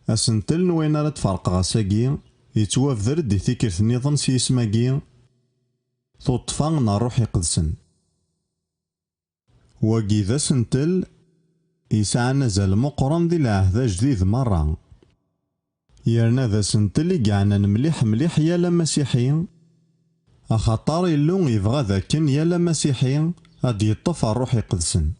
أسنتل نوين راه تفرق غاساكي يتوافر دي تيكرت نظام سيسماكي طوطفا نروح يقدسن واكي ذا سنتل يسعى نزال مقرن دي العهد جديد مرة يرنا ذا سنتل يقعنا مليح مليح يالا مسيحي أخطار يلو يبغى ذاكن يالا مسيحي غادي يطفى الروح يقدسن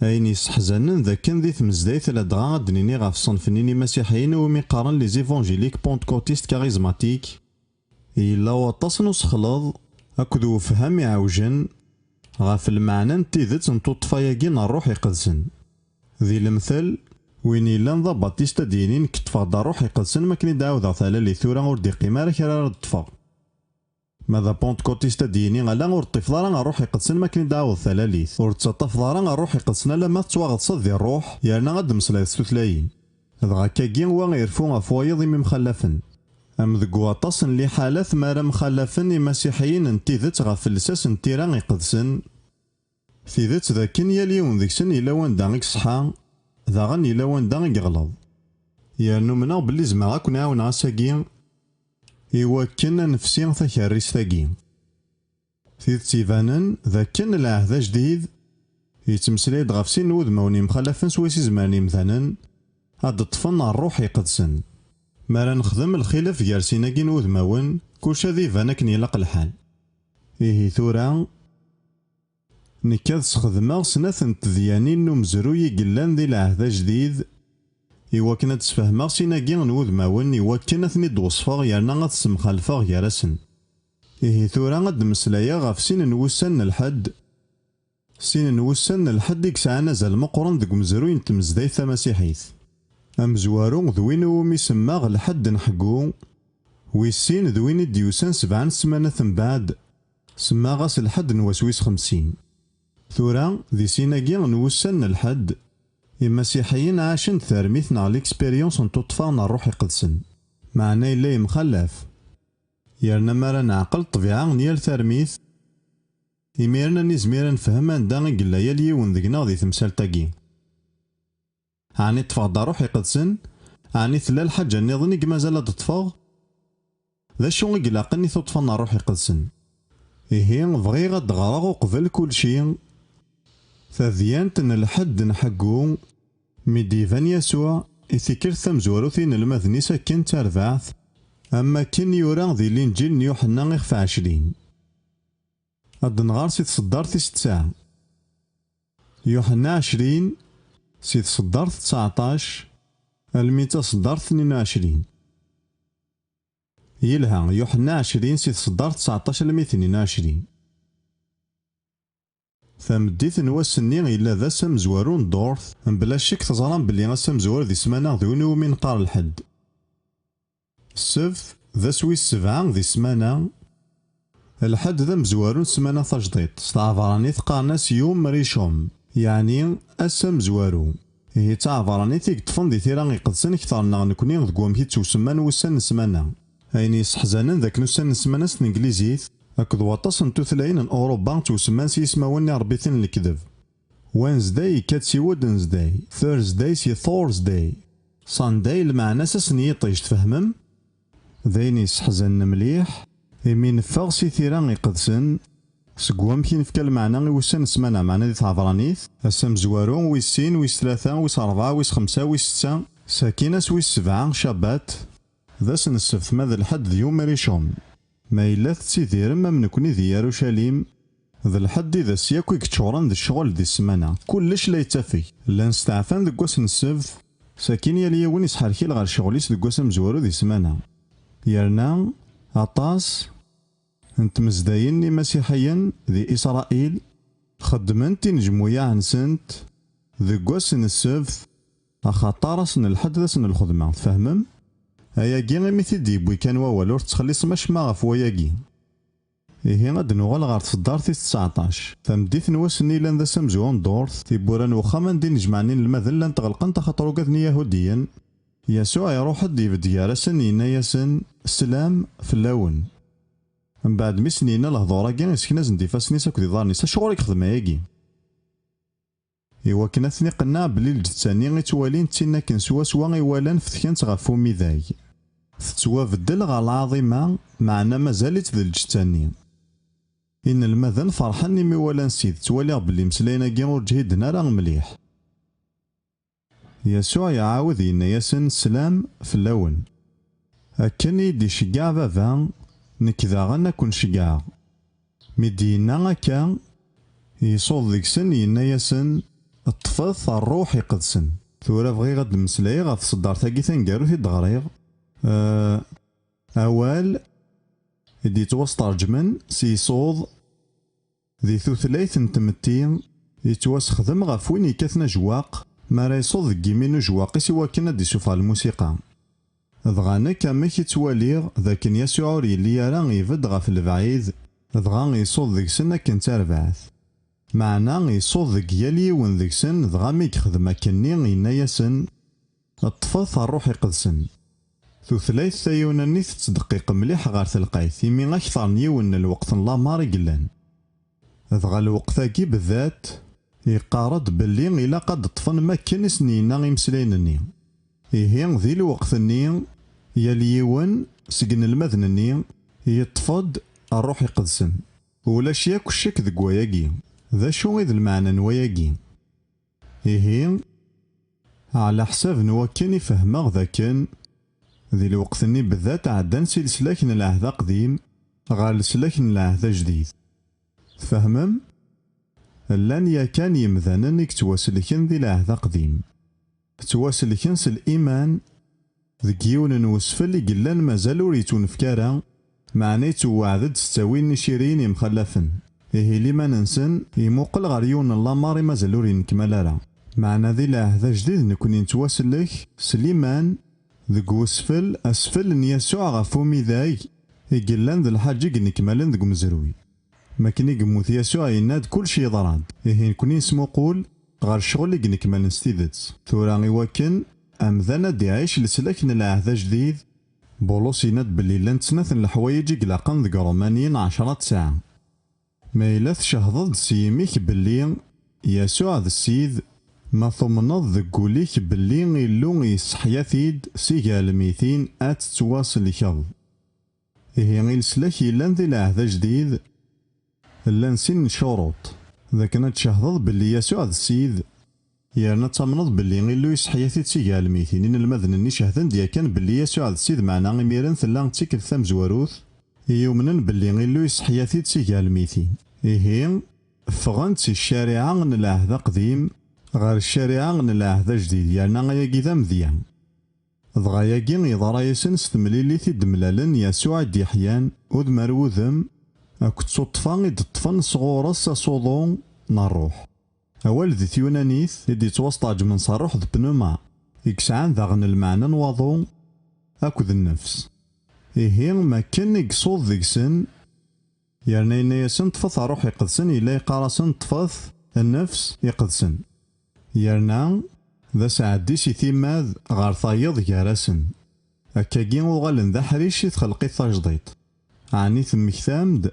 أين يسحزنن ذاكن ذي تمزدايت لدغا دنيني غاف صنفنيني مسيحيين ومي قارن لي زيفونجيليك بونتكوتيست كاريزماتيك إلا وطاس نسخلط أكد وفهم يعوجن غاف المعنى نتيذت نطوطفاياكين الروح يقدسن ذي المثل وين إلا نضا باتيستا دينين كتفا دا الروح يقدسن ماكني داودا ثالالي ثورا ور دي قيمة كرا ردفا ماذا بونتكوتيستا ديني غالا ور طفلا راه الروح يقدسن ماكني داود ثلاليث ور تطفلا راه الروح يقدسن لما تواغص ذي الروح يالنا غاد مسلاي ستوثلاين دغا كاكين وا غيرفو غفوايض يمي مخلفن أم ذك واطاس اللي حالات مارا مخلفن المسيحيين انتيذت غاف اللساس انتيرا يقدسن في ذات ذاكن ياليون ذيكسن إلا وان داغيك صحا ذاغن إلا وان داغيك غلظ يالنو منا بلي زما غاك نعاون غاساكي إيواكن نفسي تكريس ثاقي في تيفانن ذاكن العهد جديد يتمسليد غاف سين وذموني مخلفن سويسي زماني مثلا هاد طفن الروح يقدسن مالا نخدم الخلاف جالسيناكين وذمون كلشا ذي فاناك يلاق الحال إيه ثورا نكاد سخدماغ سنة تذيانين نمزروي قلان ذي العهد جديد إواكن تسفهماغ سيناكين نوذمون إواكن ثني دوصفاغ يالنا غاد تسمخالفاغ يالسن إيه ثورا غاد مسلايا غاف سين نوسن الحد سين نوسن الحد يكسعنا زال مقرن ذك مزروي نتمزدايث مسيحيث أمزوارو ذوين ومي سماغ الحد نحقو ويسين ذوين ديوسان 7 سمانة بعد سماغاس الحد نوسويس 50 ثورا ذي سيناكي نوسن الحد المسيحيين عاشن ثارميث نع ليكسبيريونس نطوطفانا الروح يقدسن معناه إلا يمخلف يرنا مارا نعقل طبيعة نيال ثارميث يميرنا نزميرا نفهم أن داغي قلا ياليون ذقنا ذي تمثال تاقي عني تفاض روح يقدسن عني ثلا الحاجة النظني كمازال تطفاغ ذا شو قلاقني تطفانا الروح يقدسن إيه بغي غاد غراغ قبل كل شي ثذيانت الحد نحقو ميديفان يسوع إثيكر ثمزوروثين المذني ساكن تربعث أما كن يورا ذي الإنجيل نيوحنا غيخ 20 هاد نغار سي تصدر في 6 ساعة يوحنا 20 سي تصدر 19 الميتا صدر 22 يلها يوحنا 20 سي تصدر 19 المي 22 ثمديت نواسني إلا ذا سمزوارون دورث بلا شك تزران بلي غاسمزوار ذي سمانة ذوني ومن قار الحد السبت ذا سويس 7 ذي سمانة الحد ذا مزوارون سمانة تجديد ستعفراني ثقارناس يوم مريشوم يعني أسمزوارو هي تعفراني ثيك طفن ذي ثيران يقدسن كثارنا نكوني ذكوام كي تسمان وسان سمانة أيني سحزانن ذاك نسان سمانة سنجليزيث أكد واطاس نتوثلاين أوروبا توسمان سيسماوني ربيثين الكذب وينزداي كاتسي ودنزداي ثيرزداي سي ثورزداي صانداي المعنى ساسني يطيش تفهمم ذايني سحزن مليح يمين فاغ سي ثيران يقدسن سقوام كي نفكا المعنى ويسان سمانة معنى ذي تعفرانيث أسام زوارون ويسين ويس 3 ويس 4 ويس 5 ويس 6 ساكيناس ويس 7 شابات ذا سن السبت ماذا الحد ذيوم مريشوم ما إلا تسيديرم من نكوني ذي يروشاليم ذا الحد ذا سياكو يكتشوران ذي الشغل ذي السمانة كلش لا يتفي لا نستعفان ذي قوس السبت ساكين يالي وين يسحركي لغا الشغليس ذي قوس مزوارو ذي السمانة يرنا عطاس انت مزدايني مسيحيا ذي إسرائيل خدمنتي نجمويا عن سنت ذي قوس السبت أخطار سن الحد ذا سن الخدمة تفهمم هيا كي غيميثي ديبوي كان ووال ور تخليص ماش ما غف وياكي إيه غاد نوغال غار تصدار في 19 فمديت نواسني لان ذا سمزوان دورث تيبوران وخا ندي نجمعني المذل لان تغلقن تخاطرو كاثني يهوديا يسوع يروح ديفيد يارسن ينايسن السلام في اللون من بعد مسنينا الهضورة كان يسكناز ندي فاسني ساكو دي دارني سا شغل يخدم هياكي إوا كنا ثني قلنا بلي الجثاني غيتوالين تينا كن سوا إيوالان فتكنت غف أميداي تتوابدل غا العظيمة معنا مازالت ذي الجثاني. إن المذن فرحان إمي ولا نسيد تواليغ بلي مسلاينا كي ور جهدنا راه مليح. يسوع يعاود يناياسن السلام في اللون أكن يدي شقاع بابا نكذا غانا كون شقاع مدينا هكا يصوض ديكسن يناياسن الطفث الروح يقدسن. ثورا بغي غد مسلاي غا تصدر تاكي تنقارو في دغريغ أوال يدي توسط جمن سيصوض ذي ثلاث نتمتين يتوسخدم غف وين يكاثنا جواق ما راه يصوض كيمينو جواقي سوا كنا دي سوفا الموسيقى. دغانا كاميك يتواليغ ذاك يسوع ريلي راه يفد غف البعيد دغا يصوض ديكسن كنت ربعث معنا يصوض ذك يالي ون ديكسن دغا ميك خدمة كني يناياسن الطفث الروح يقدسن. ثلاث ثايوناني تدقيق مليح غار تلقايت يمي أكثر نيون الوقت لا ماري قلان. دغا الوقت ذاكي بالذات يقارد باللي إلا قد طفن ما كان سنينا غيمسلاينني إيهي ذي الوقت الني ياليون سجن المذن الني يطفد الروح يقدسن ولا شياك الشك ذك وياكي ذا شو إذ المعنى نواياكي. إيهي على حساب نواكن يفهمغ ذاكن ذي الوقت الني بالذات عدان سلسلكن العهد قديم غال سلكن العهد جديد. فهمم لان يا كان يمذانا يكتواسلكن ذي العهد قديم تواسلكن الإيمان ذك يون نوسفل قلان مازال وريتون فكارا معني توعدد ستاوين نشيرين يمخلفن. إيه لما ننسن يموقل غريون الله ماري مازال ورين كمالا معنا ذي العهد جديد نكون نتواسلك سليمان ذك وسفل أسفل نيسوع غفومي ذاي يقلان ذي الحاجة نكمالن ذك مزروي ما كني قموت يسوع يناد كل شي ضراد. إيه نكوني نسمو قول غير الشغل اللي نكمل نستيدت ثورا غيواكن أمذانا دي عيش لسلكن العهد جديد بولوس يناد باللي لان تسناث الحوايج يقلقن ذك رومانيين 10 ساعة ما إلا تشهضض سيميك باللي يسوع ذا السيد ما ثمنض ذك قوليك باللي إلو يصحياثيد سيقال الميتين تواصل يكض. إيه غير سلاك يلان ذي العهد جديد لان سن شروط ذاك نتشهض باللي يسوع ذا السيد يرنا تمنض باللي غيلو يصحياثيد سيقال الميتين إن المذن اني شهدن ديا كان باللي يسوع ذا السيد معنا غيميرن ثلان تيكل ثام زواروث يؤمنن باللي غيلو يصحياثيد سيقال الميتين. إيه فغنت سي الشارعة من العهد قديم غير الشارعة من العهد جديد يرنا غياكي ذا مذيان دغا ياكي يضرا يسن ستمليلي ثيد ملالن يسوع ديحيان وذ مروذم أكد صدفا إد طفن صغورس صوضون نروح أول ذي ثيونانيث إدي توسطاج من صاروح ذ بنوما إكسعان ذاغن المعنى نواضو أكد النفس. إيهي ما كان يقصود ذيكسن يرنا ينايسن طفث روح يقدسن إلا يقارسن طفث النفس يقدسن يرنا ذا سعدي سي ثيماذ غار ثايض جارسن أكاكين وغالن ذا حريش تخلقي ثاجديط عني ثمك ثامد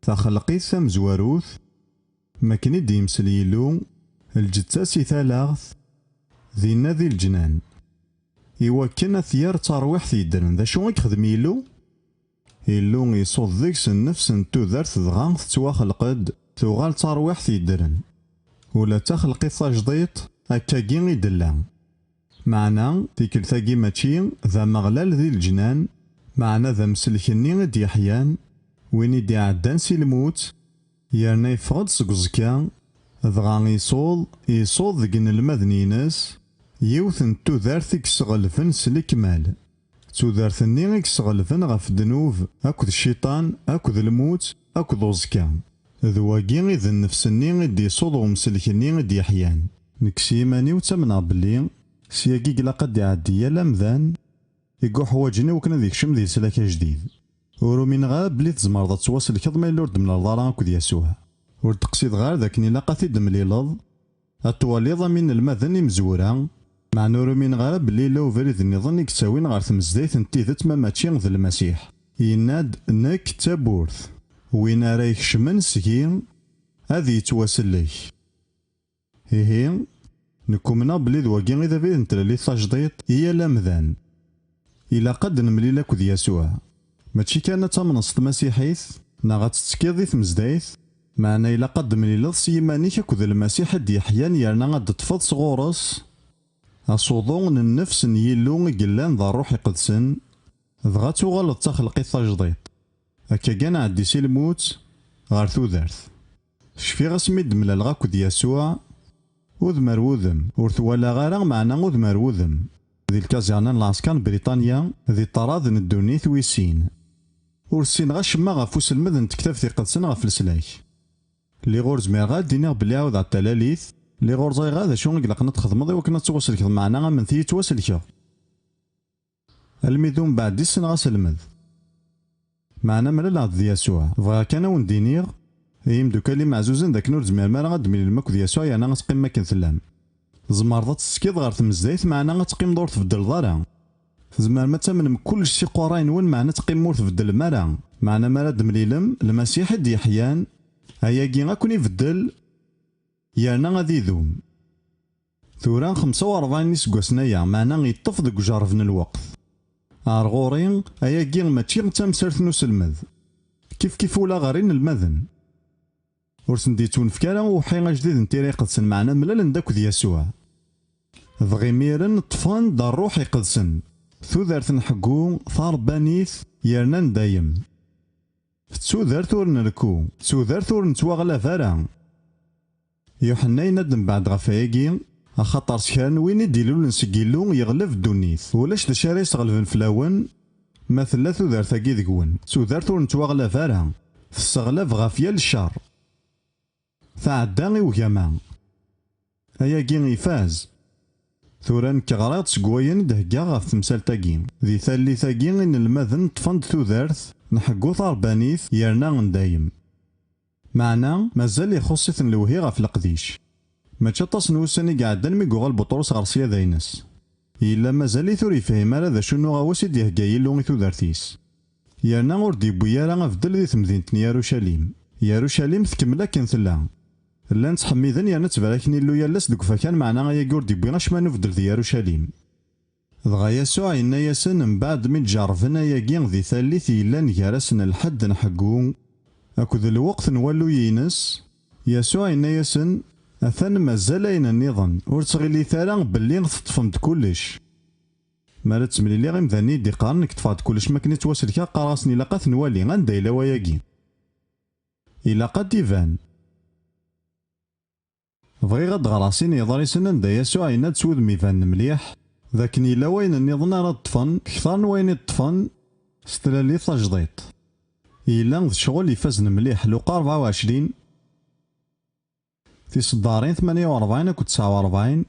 تخلقي ثام زواروث ما كني ديمسليلو الجتاسي ثلاث ذينا ذي الجنان إوا كنا ثيار ترويح ثيدرن ذا شو يخدم يلو يلو يصوض ذيكس النفس نتو ذارت دغا تواخلقد توغال ترويح ثيدرن ولا تخلقي ثاجديط أكاكي يدلا معنا تيكل ثاقي ماتشي ذا مغلال ذي الجنان معنا ذا مسلكني ديحيان وين يدي عدان سي الموت يرنا يفقد سقزكا دغا يصوض ذقن المذنينس يوثن تودارثك سغلفن سلكمال تودارثني يكسغلفن غف دنوب أكد الشيطان أكد الموت أكد وزكا ذواقي إذا النفسني دي صوض ومسلكني دي حيان نكسي ماني وتمنع بلي سياقي قد يعدي يا لمذان يقو حواجني وكنا ذيك شم ذي سلاكا جديد ورو من غاب بلي تزمر تواصل كضما يلورد من الضارة أكد يسوع ورتقصيد غار ذاكني لاقاتي دمليلض التواليض من المذن مزورا مع نورو من غاب بلي لو فريد النظام يكتاوين غار ثمزدايت نتيذت ما ماتشي ذا المسيح يناد نك تابورث وين رايك شمن سكين هذي يتواصل ليك هيهي نكمنا بلي ذواقي إذا بيد نتلالي تجديد هي لامذان إلا قد نملي لك ذي يسوع ماشي كانت تمنصت مسيحيث نا غتتكيض دي تمزدايث معنا إلا قد نملي لض سيمانيك أكد المسيح دي حيان يرنا غاد تفض صغورس أصوضون النفس نيلو قلان ذا الروح قدسن دغا تغلط تخلقي تجديد هكا كان عدي سي الموت غار ثوذرث شفي غسميد ملال غاكو دي يسوع وذمر وذم ورثوالا غارا معنا وذمر وذم ذي الكازيانا لاسكان بريطانيا ذي طراد الدونيث ويسين ورسين غاشما غفوس المذن تكتف ذي قدسن غف السلاك لي غور زمير غاد دينيغ بلي عاود على التلاليث لي غور زاي غادا شو نقلق نتخدمضي وكنا توصل كذا معنا من ثي توصل كذا الميدون بعد دي سنة غاسلمذ معنا ملال عاد ذي يسوع بغا كان ون دينيغ يمدو كالي معزوزن ذاك نور زمير مالا غاد من الماك ذي يسوع يعني غتقيم ماكن ثلام زمرضات تسكيض غار تمزدايث معنا غتقيم دور تبدل ضارا زمر متى من كل شي قراين وين معنا تقيم مور تبدل مالا معنا مالا دمليلم المسيح دي حيان هيا كي غاكون يبدل يانا غادي يذوم ثورا 45 نسكوسنايا معنا يطف ديك جارفن الوقت ارغورين هيا كي ماشي تمسرت نسلمذ كيف ولا غارين المذن ورسن ديتون فكالا وحين جديد نتيري قدسن معنا ملال نداك ذي يسوع ضغي ميرن طفان دا الروح يقدسن ثوذرت نحقو ثار بانيث يرنان دايم تسوذرت ور نركو تسوذرت ور نتواغلا فارا يوحنا يندم بعد غفايقي أخطر شكان وين يديلو نسقيلو يغلف الدونيث ولاش دشاري يستغلفن فلاون مثلا ثوذرت اكي ذكون تسوذرت ور نتواغلا فارا تستغلف غافيا للشر تعدى وجمع هيا كين يفاز ثوران كغراط سكوين دهكا غاف تمثال تاكي ذي ثالي تاكي ان المذن طفند ثوذرث نحقو ثاربانيث يرنا ندايم معنا مازال يخصث نلوهي غاف القديش ما تشطاس نوساني قاعدان ميقوغا البطورس غرسيا داينس إلا مازال ثوري فهم هذا شنو غاوسي ديهكا يلو ثوذرثيس يرنا غور ديبويا راه غفدل ذي تمدينة يروشاليم يروشاليم تكملا كان ثلا لان تحميذن يعني تباركني لو يالاس دوك فكان معنا غايا كور ديبوي غاش ما نفدل ذي يروشاليم دغا يسوع إنا ياسن من بعد من جارفنا ياكين ذي ثالث إلا نجارسنا الحد نحقو أكد الوقت نولو يينس يسوع إنا ياسن أثن مازال أين النظام ورتغلي ثالا باللي تطفمت كلش مالا تسملي لي غيم ذاني دي قارنك تفاد كلش ما كنت تواسل كا قراسني لقات نوالي غندا إلا وياكي إلا قد يفان بغي غد غراسيني يضري سنن دا يسوع إنا تسود ميفان مليح ذاكني إلا وين النظام راه طفن كثر وين الطفن ستلالي تجديد إلا ذ شغل يفازن مليح لوقا 24 في صدارين 48 أكو 49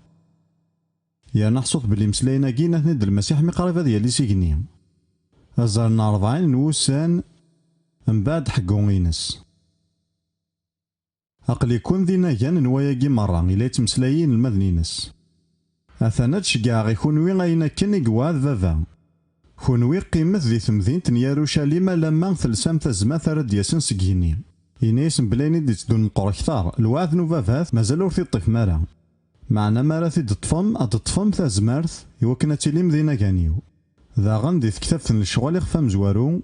يا نحصد بلي مسلاينا كينا ثنيد المسيح مقرفة ديالي سيكني أزرنا 40 نوسان من بعد حقو غينس أقلي كون ذينا كان نواياكي مرة إلا يتمسلايين المذنينس أثنات شقاع غيكونوي غاينا كن قواد فافا كونوي قيمة ذي ثمذين يروشاليم لما ثلسام تزما ثرد ياسن سكيني إنيس بلاني دي تدون نقرا كثار الوعد نوفافات مازال ور تيطيف مارا معنا مارا تطفم أتطفم تازمارث يوكنا تيليم ذينا كانيو ذا غندي كتاب الشغل يخفى مزوارو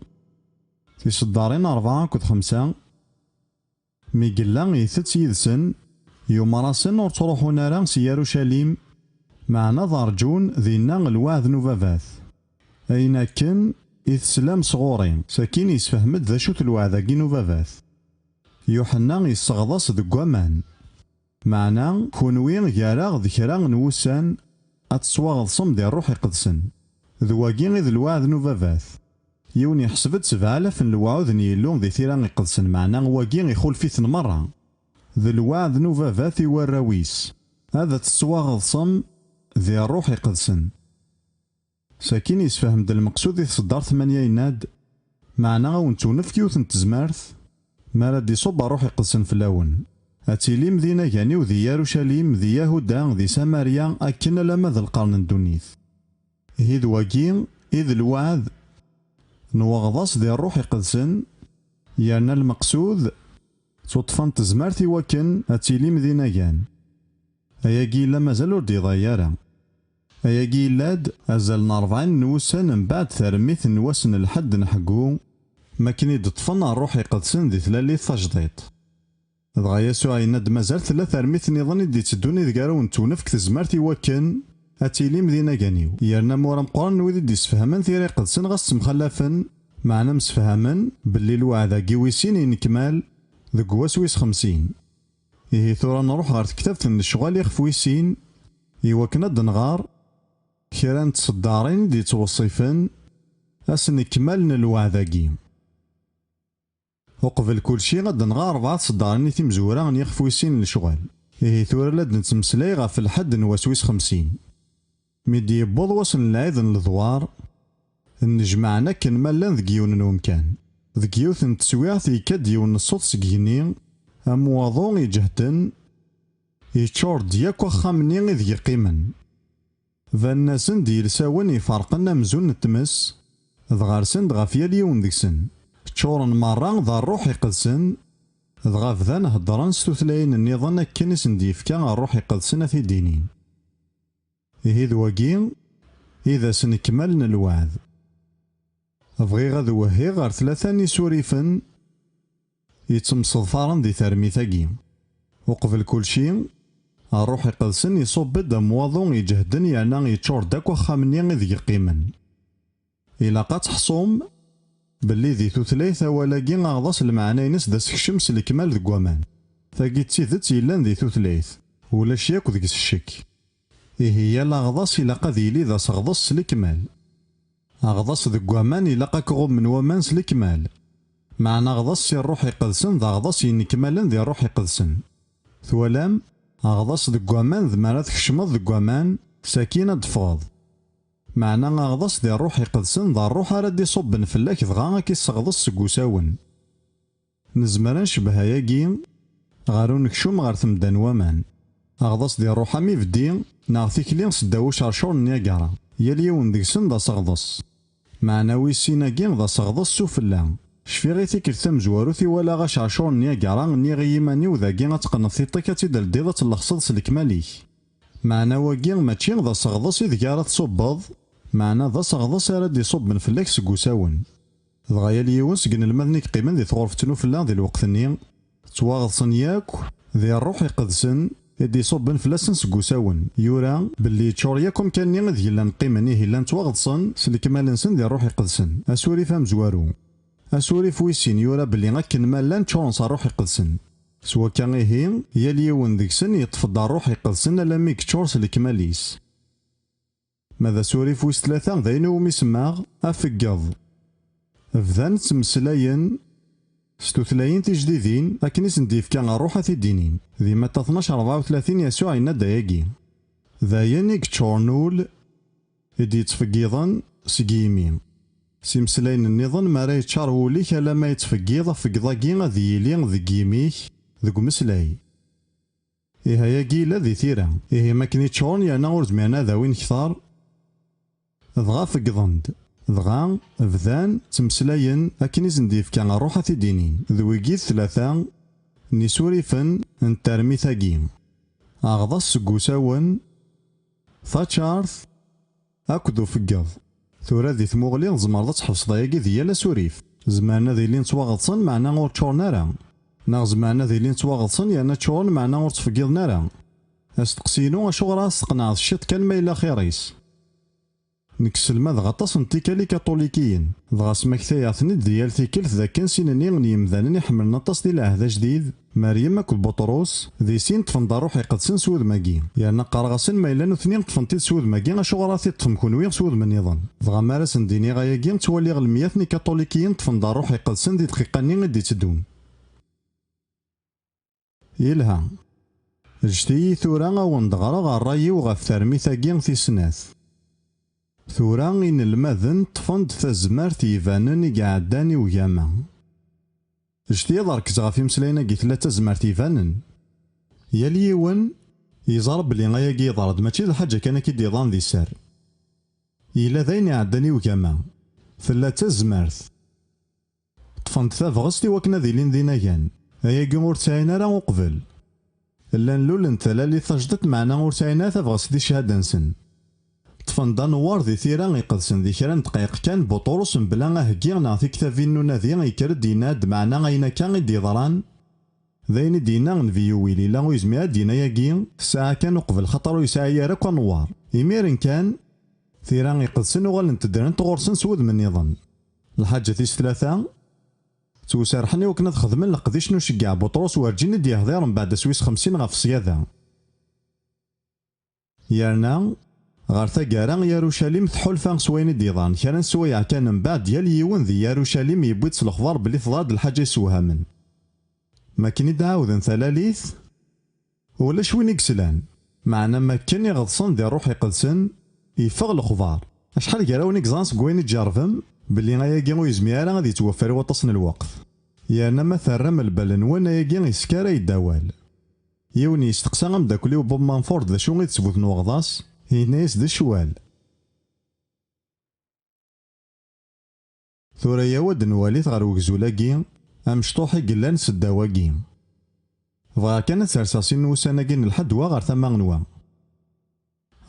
في صدارين 4 كود 5 ميقلا يثت يدسن يوم راسن ور تروحون راه سي يروشاليم معنا ضارجون ذينا الوعد نوفافات أين كان إثسلام صغورين ساكين يسفهمد ذا شوت الوعد كي نوفافات يوحنا يصغضص ذك وامان معنا كونوي غياراغ ذكرا نوسان أتصواغ صم ديال الروح يقدسن ذواكي غير الوعد نوفافات يون يحسبت 7000 الوعود نيلون ذي ثيران يقدسن معنا واكي يخول فيثن مرة ذي الوعد نوفافات يوراويس هذا تصواغ صم ذي الروح يقدسن ساكين يسفهم دا المقصود يتصدر 8 يناد معنا غونتو نفكيوث نتزمارث مالا دي صوب روح يقدسن في اللون أتيلي مدينة كاني وذي يروشاليم ذي يهودا ذي ساماريا أكن لما ذا القرن الدنيث هيد واكين إذ الوعد نوغضاس ذي الروح يقدسن يعني المقصود صدفان تزمارثي وكن أتيلي مدينة كان أياكي إلا مازال ور ديضايا. أياكي إلاد أزال 40 نوسان من بعد ترميت نواسن الحد نحقو ماكني دطفن الروح يقدسن دي تلالي تجديط. دغا يسوع يناد مازال 3 رميت نظن دي تدوني ذكارو نتونفك تزمرتي وكن أتيلي مدينة كانيو يرنا مورا مقرن ويدي دي سفهمن ثيري قدسن غاس مخلفن معنا مسفهمن باللي الوعد كيويسين ينكمال ذك واسويس 50. إيه ثورا نروح غير كتابة الشغال يخفويسين يوكنا دنغار كيران تصدارين دي توصيفن أسن كمالن الوعد وقبل كل شي غد نغار 4 صدارين تيمزورا يخفويسين الشغال. إيه ثورا لاد نتمسلاي غا في الحد نواسويس 50 ميدي يبوض وصل العيد الضوار نجمعنا كن مالان ذكيون نومكان ذكيوث نتسويعث يكاد يون الصوت سكيني أمواضون يجهتن يتشور دياك وخامني إذ يقيمن فالناسن دي لساون يفارقنا مزون نتمس ذغارسن دغافيا ليون ذكسن تشورن مرة ذا الروح يقدسن ذغاف ذا نهضران ستوثلاين النظام كنس نديف كان الروح يقدسن في دينين. إيه ذواقين إذا سنكملنا الوعد بغي غاد وهي غير 3 نسوريفن يتمصدفارن دي ترميثاكي. وقبل كل شي الروح يقدسن يصب بدا مواضون يجهدن يعني يتشور داك وخامني إذ يقيمن إلا قد تحصوم باللي ذي ثلاثة ولاكي غاضص المعنى ينس دا سكشمس الكمال ذك وامان ثاقي تسيدت يلان ذي ثلاث ولا شياك ذك الشك. إيه هي لاغضص إلا قد يلي ذا صغضص الكمال أغضص ذك وامان إلا قاك من وامان الكمال معنى غضص الروح يقدسن ذا غضص ينكمالا ذي الروح يقدسن ثولام أغضص ذك وامان ذ مرات خشمض ذك وامان سكينة دفاض معنى غضص ذي الروح يقدسن ذا الروح راد يصبن فلاك دغا كي صغضص سكوساون نزمر نشبه ياكي غارو نكشوم غار ثمدان وامان أغضص ذي الروح مي بدي ناغ تيكلي نصداو شرشور نياكارا ياليون ديكسن ذا صغضص معنى ويسيناكي ذا صغضص سوفلا شفي غي تيكل ثمزواروثي ولا غا شرشور نياكارا ني غيماني وذاكي غتقنط ثيطيكا تيدال ديضة اللخصض سلكماليك معنى واكي ماشي ذا صغضص إذ كارا تصبض معنى ذا صغضص راد يصب من فلاك سكوساون دغا ياليون سكن المذني قيمن ذي ثغرفتنو فلا ذي الوقت-ني تواغضصن ياك ذي الروح يقدسن يدي يصب فلاسن سكوساون يورا باللي تشور ياكم كاني ذي لان قيمني هلا تواغضصن سلكمالنسن ذي الروح يقدسن اسوري فام زوارو اسوري فويسين يورا باللي غاكن مالان تشورن الروح يقدسن سوا كان هي ياليون ذيكسن يطفض الروح يقدسن لامي كتشور سلكماليس ماذا سوري فويس 3 ذاينو ميسماغ أفقض فذان تمسلاين ستوثلاين تجديدين لكن نديف كان الروح في الدينين ذي متى 12 34 يسوع ينادى ياكي ذاينيك تشورنول يدي تفقيضا سقيمين سيمسلاين النظام ما راي تشارولي كلا ما يتفقيض فقضاكي ذي يلين ذي قيميك ذو مسلاي إيه ياكي لا ذي ثيرا إيه ماكني تشورن يانا ورزمينا ذا وين كثار دغا فقضند دغا بذان تمسلاين أكن نديف كان الروح في دينين ذويكي 3 نسوريفن نترمي ثاقين أغضص سكوساون ثاتشارث أكدو فقض ثورا ذي ثموغلي زمرضة تحفظ ضياقي ذي لا سوريف زمانا ذي لين تواغضصن معنا غور تشور نارا ناغ زمانا ذي لين تواغضصن يانا تشور معنا غور تفقض نارا أستقسينو أشو غراس تقنع الشيط كان ما إلا خيريس نكسل ما دغا طاس نتيكالي كاطوليكيين دغا سماكتايا ثنيد ديال تيكلت ذا كان سينني نيمذانن يحملنا طاس ديال العهد جديد مريم اكل بطروس ذي سين طفن روح يقدسن سود ماكي يعني قرغسن ما الا اثنين طفنتي سود ماكي اشو غراثي طفم كونوي سود من نظام دغا مارس نديني غاياكي تولي غلمياتني كاطوليكيين طفن روح يقدسن دي دقيقه ني غدي تدوم يلها جتي ثورا وندغرا غا الراي وغا الثرمي ثاقين في سناث ثورا إن المذن طفند تزمرت يفانن يقعداني وياما جتي ضركز غافي مسلاينا قي 3 زمرت يفانن ياليون يزرب بلي غاياكي يضرد ماشي ذا حاجة كان كي ديضان ذي سار إلا ذاين يعداني وياما 3 زمرت طفند تفغستي وكنا ذي لين ذي نايان أياكي مور تساين راه وقبل لان لولن تلالي تجدت معنا ور ساينا تبغس دي شهادة نسن طفن دانوار ذي ثيران يقدسن ذي كران دقيق كان بطرس بلا هكي نعطي كتافين نادي يكرد يناد معنا غينا كان ديضران ذين دينا نفيو ويلي لا ويزمي دينا ياكي ساعة كان قبل خطر يسعى يارك نوار يميرن كان ثيران يقدسن وغال نتدرن تغرسن سود من نظام الحاجة تيس ثلاثة توسارحني وكنا تخدم لقديش نشجع بطرس وارجيني دي هضير من بعد سويس 50 غف صيادة يارنا غار ثقارا يروشاليم تحولفا سوين ديضان كان سويع كان من بعد ديال يون ذي يروشاليم يبوت الخضار بلي تضاد الحاجة يسوها من ما كان يدعاوذن ثلاليث ولا شوين يقسلان معنا ما كان يغضصن ذي روح يقدسن يفغ الخضار اشحال كراوني كزانس كوين تجارفم بلي غاياكي ويزميارا غادي يتوفر وطسن الوقت يانا ما ثرم البلن وانا ياكي يسكارا يداوال يوني يستقسى غمداكلي وبوب مانفورد ذا شو غيتثبت نوغضاس هينايس ذا شوال ثورا يا ود نواليت غير وكزولاكي امشطوحي قلان سداواكي بغا كانت سرساسين وساناكين الحدوى غير ثما غنوا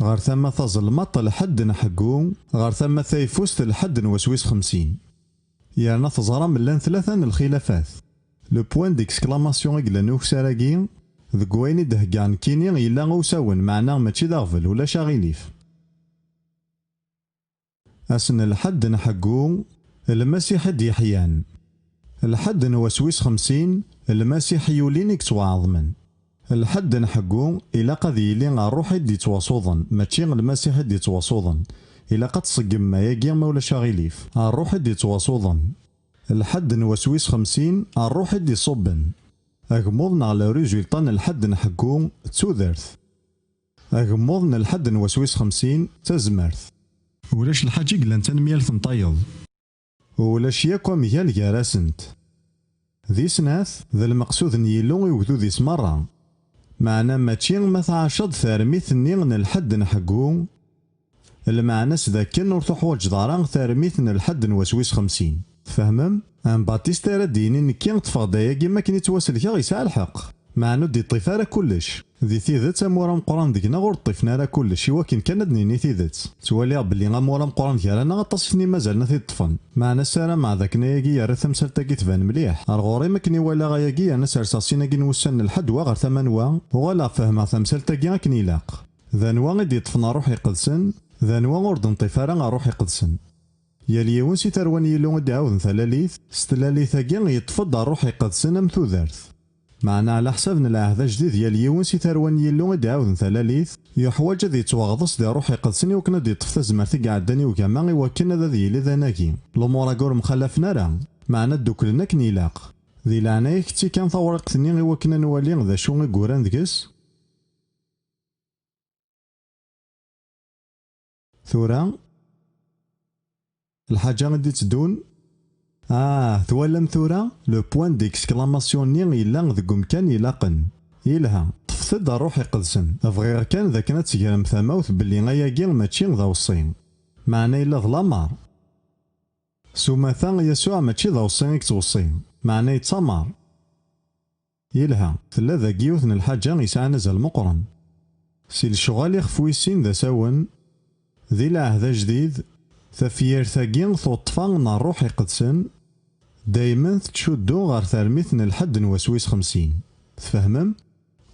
غير ثما تظلمط لحد نحقو غير ثما ثايفوست لحد نوسويس 50 يانا تزرى ملان ثلاثة الخلافات لو بوان ديكسكلاماسيون قلان وكساراكي ذك وين دهقان كيني إلا غوساون معنا ماشي داغفل ولا شاغيليف أسن الحد نحقو المسيح ديحيان الحد نوسويس 50 المسيح يولينيك توعظمن الحد نحقو إلا قد يلي غروحي دي تواصوضن ماشي المسيح دي تواصوضن إلا قد تصقم ما ياكي ما ولا شاغيليف الروح دي تواصوضن الحد نوسويس 50 الروح دي صبن أغمضنا على ريزولطان الحد نحقو تسودرث أغمضنا الحد نوسويس 50 تزمرث ولاش الحاجة قلان تنميال تنطيض ولاش ياكو ميال جاراسنت ذي سناث ذا المقصود نيلو يوكدو ذي سمرة معنا ماشي ما تعشض ثارميث نيغن الحد نحقو المعنى سذاكن ورتحوج داران ثارميث الحد نوسويس 50 فهمم؟ ان باتيستا راه ديني نكي طفغ داياكي ما كان يتواصل كاع يسعى الحق معنو دي طيفا راه كلش ذي ثيذت مورا مقران ديكنا غور طيفنا راه كلش يواكن كان دنيني ثيذت توالي بلي غا مورا مقران ديالنا غطاسني مازالنا ثي الطفن معنا السلام مع ذاك ناياكي يا راه ثمسالتاكي تبان مليح الغوري ما كني ولا غاياكي انا سرساسينا كي نوسن الحد غير ثمنوا وغلا فهمها ثمسالتاكي كني لاق ذا نوا غادي يطفنا روح يقدسن ذا نوا غوردن طيفا راه روح يقدسن يا ليون سي تروان يلو دعاوذ ثلاليث ستلاليث كي يتفضل روح يقدسن ام ثوذرث معنا على حساب العهد جديد يا ليون سي تروان يلو دعاوذ ثلاليث يحوج ذي توغضس دي روح يقدسني وكنا دي طفت زمرتي قعداني وكما وكنا ذا ذي ذناكي الامور كور مخلفنا راه معنا دوكلنا كنيلاق ذي العناية كتي كان ثورقتني وكنا نولي ذا شو غوران ذكس ثورا الحاجة غادي تدون توالم ثورا لو بوان ديكسكلاماسيون ني إلا ذك مكان يلاقن يلها طفت الروح يقدسن بغير كان ذاك نتسكرم ثماوث بلي غاياكي ماشي ذا وصين معنا إلا ظلامار سوماثا يسوع ماشي ذا وصين يكتوصين معنا يتسمر يلها ثلا ذاك يوثن الحاجة يسعى نزل مقرن سي الشغال يخفويسين ذا ساون ذي العهد جديد ثفير ثاقين ثوطفان الروح يقدسن دايما تشدو غير ثرميثن الحد نوسويس 50 تفهمم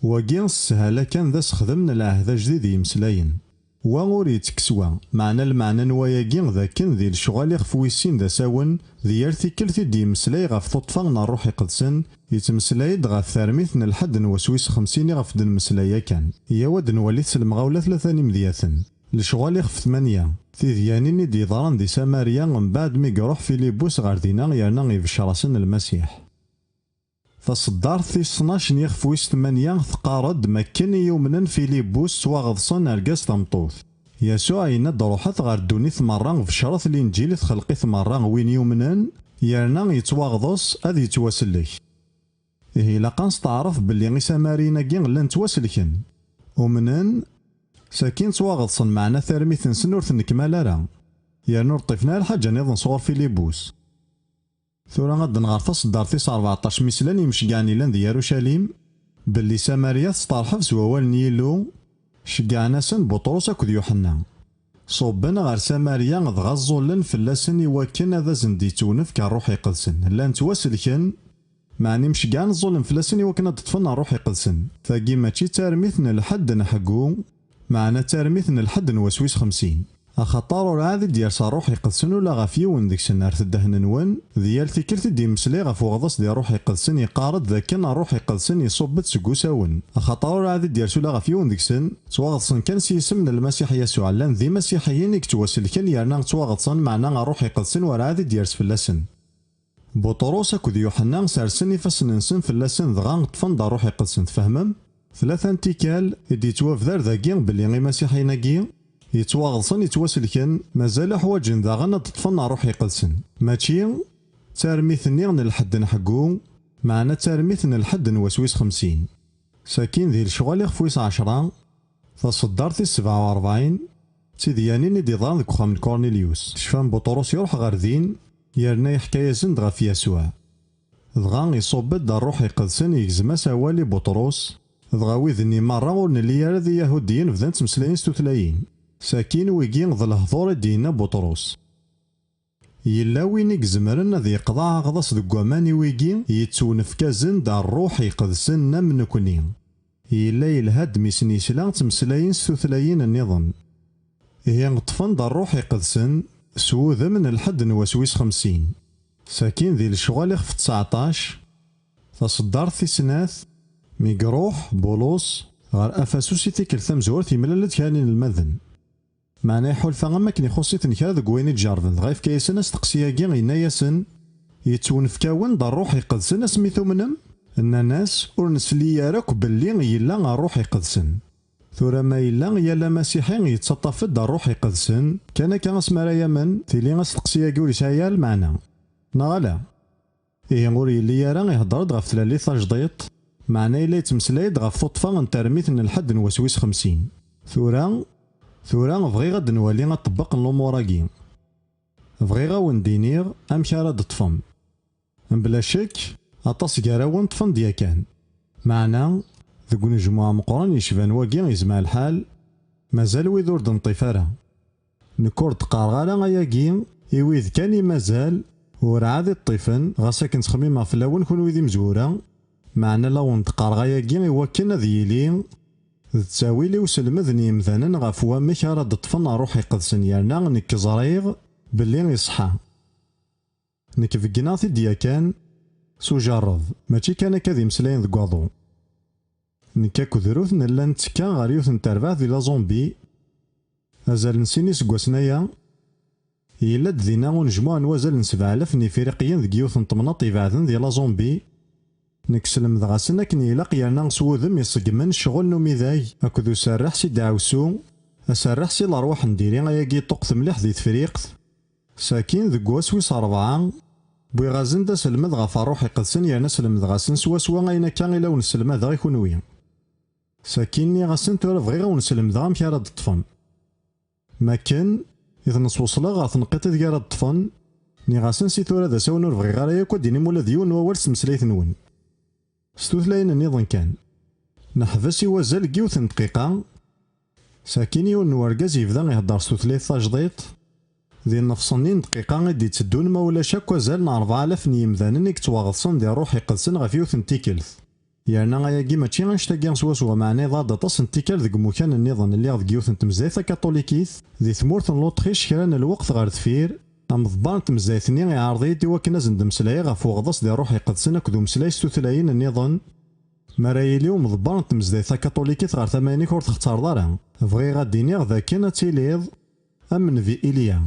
وكين السهالة كان ذا سخدمنا العهد جديد يمسلاين وغور يتكسوا معنى المعنى نواياكين ذاكن ذي الشغال يخفويسين ذا ساون ذي يرثيكل ثيدي يمسلاي غف ثوطفان الروح يقدسن يتمسلايد غف ثرميثن الحد نوسويس 50 غف دن مسلايا كان يود نوليث المغاولة ثلاثة مذياثن الشغال يخف 8 تيذيانيني دي ضران دي ساماريا من بعد مي يروح فيليبوس غار دينا يرنا يبشر راسن المسيح فصدار في 12 يخفويس 8 ثقارد مكن يومنا فيليبوس واغضصن ارقاس تمطوث يسوع يناد روحات غار دونيث مرة في شرط الانجيل تخلقيث مرة وين يومنا يرنا يتواغضص اذ يتواسلك إيه لقان تعرف باللي غي سامارينا كي غلا نتواسلكن ومنن ساكين تواغضصن معنا ثرميث نسنور نكمال راه يا نور طيفنا الحاجة نظن صور فيليبوس ثورا غاد نغار تصدر تيس 14 مسلان يمشي كاعني لان ذي يروشاليم باللي ساماريا تسترحب سوال نيلو شقعناسن بطرس أكد يوحنا صوبن غير ساماريا دغا الظلن فلاسن يوكن هذا زنديتونف كالروح يقدسن لان تواسلكن معني مشقعن الظلم فلاسن يوكن تطفن الروح يقدسن فاقي ماشي تارميثن الحد نحقو معنا تارميثن الحد نوسويس 50 أخطار العادي ديال صاروح يقدسن ولا غافي ونديك سنار تدهن نون ديال تيكلت دي مسلي غاف وغضس ديال روح يقدسن يقارد ذاكن روح يقدسن يصبت سكوساون أخطار العادي ديال سولا غافي ونديك سن تواغضسن كان سيسم المسيح يسوع لان ذي مسيحيين يكتواسل كان يرنا تواغضسن معنا روح يقدسن والعادي ديال سفلاسن بطرس أكد يوحنا سارسن يفسننسن فلاسن دغا طفن دا روح يقدسن تفهمم ثلاثة انتكال يدي توافذر ذاكي باللي غي مسيحيين يتواغضسن يتواسلكن مازال حواجن داغنا تطفن روح يقدسن ماشي تارميثني غن الحد نحقو معنا تارميثن الحد نوسويس 50 ساكين ذي الشغل يخفويس 10 فصدرتي 47 تيديانين يدي ضان ذك خام كورنيليوس شفان بطرس يروح غير ذين يرنا يحكاية زند غا في يسوع دغا يصوبت دا الروح يقدسن يجزم سوالي بطرس دغا ويذني مرة ورنلي ذي يهوديين بدان تمسلاين ستوثلاين ساكين ويجين ذا الهضور دينا بطرس يلا وين يجزمرن ذي قضاء غضص ذو قماني ويجين يتسونف كازن دا الروح يقدسن من كوني يلا يلهد ميسني سلان تمسلاين ستوثلاين النظام هي نطفن دا الروح يقدسن سوذ من الحد نوسويس 50 ساكين ذي الشغال يخف 19 فصدار في سناث ميقروح بولوس غير افاسوسي تيكل ثمزور تيملالت كانين المذن معناه يحول فغما كني خصي تنكا ذك وين يتجارفن غايف كايسن استقسياكي غينا ياسن يتونفكاون دا الروح يقدسن سميتو منم ان ناس ور نسلي راك باللي يلا الروح يقدسن ثورا ما يلا يلا مسيحي يتسطف دا الروح يقدسن كان اسمها يمن تيلي استقسياكي وليسايا المعنى نغلا إيه نقول يلي راه يهضر غف ثلاثة جديط معناه إلا يتمسلايد غف طفا نترميت من الحد نوسويس 50 ثورا بغي غاد نولي نطبق الأموراكي بغي غا وندينيغ أمك راه طفم بلا شك أطاس كاراون طفن ديا كان معنا ذوك نجموعة مقران يشبان واكي يزمع الحال مازال ويد ور دنطيفارا نكور تقارغالا غياكي إويذ كان مازال ورعاد الطفن غاساكن تخميمة في الأول كون ويدي مزورة معنا لون تقارغا ياكي يوكلنا ذيلي تساويلي وسلمذني مثلا غف وامك راه طفن روح يقدسن يرنا نك زريغ باللي يصحى نك فكناثي ديا كان سو جرب ماشي كان كذي مسلاين ذكواضو نكا كذروث نلا نتكا غير يوث نتربع ذي لا زومبي ازال نسيني سكواسنايا يلا دينا ونجموع نوازل ن 7000 نفريقيين ذك يوث نطمناط يبعثن ذي لا زومبي نكسلم ذغاسنا كني يلاق يرنا نسوذم يصقمن شغل نومي ذاي اكدو سرح سي دعوسو اسرح سي الارواح نديري غياكي طقت مليح ذي تفريقت ساكين ذك واسويس 4 بوي غازن دا سلمد غف الروح يقدسن يرنا سلمد غاسن سوا غاينا كان إلا ونسلم هذا غيكونوي ساكيني غاسن تورا بغي غونسلم ذا مكي راه طفن ما كان إذا نصوصلا غا تنقيت ذي راه طفن ني غاسن سي تورا دا ساونور بغي غير ياكو ديني مولا ديون ووال سمسليت نون ستوثلاين النظام كان نحبس يوازال كيوث دقيقة ساكيني ونوركاز يبدا يهضر ستوثلايت جديد ذي نفصنين دقيقة غادي تدون ما ولا شاك وزال 4000 نيمذانن يكتواغضسن ديال روح يقدسن غا فيوث نتيكلث يعني غاياكي ماشي غنشتاكي سوا معني ضاد طاس نتيكال ذك مكان النظام اللي غادي يوث تمزايث كاطوليكيث ذي ثمورث لوطريش كان الوقت غير ثفير ام ضبان تمزايثني يعرضي ديوا كنا زند مسلاي غا فوق غضس ديال روح يقدسن كذو مسلاي ستوثلاين النظام مرايلي ومضبان تمزايث كاطوليكيث غير ثماني كور تختار دارا بغي غاديني ذا كان تيليض امن في إيليا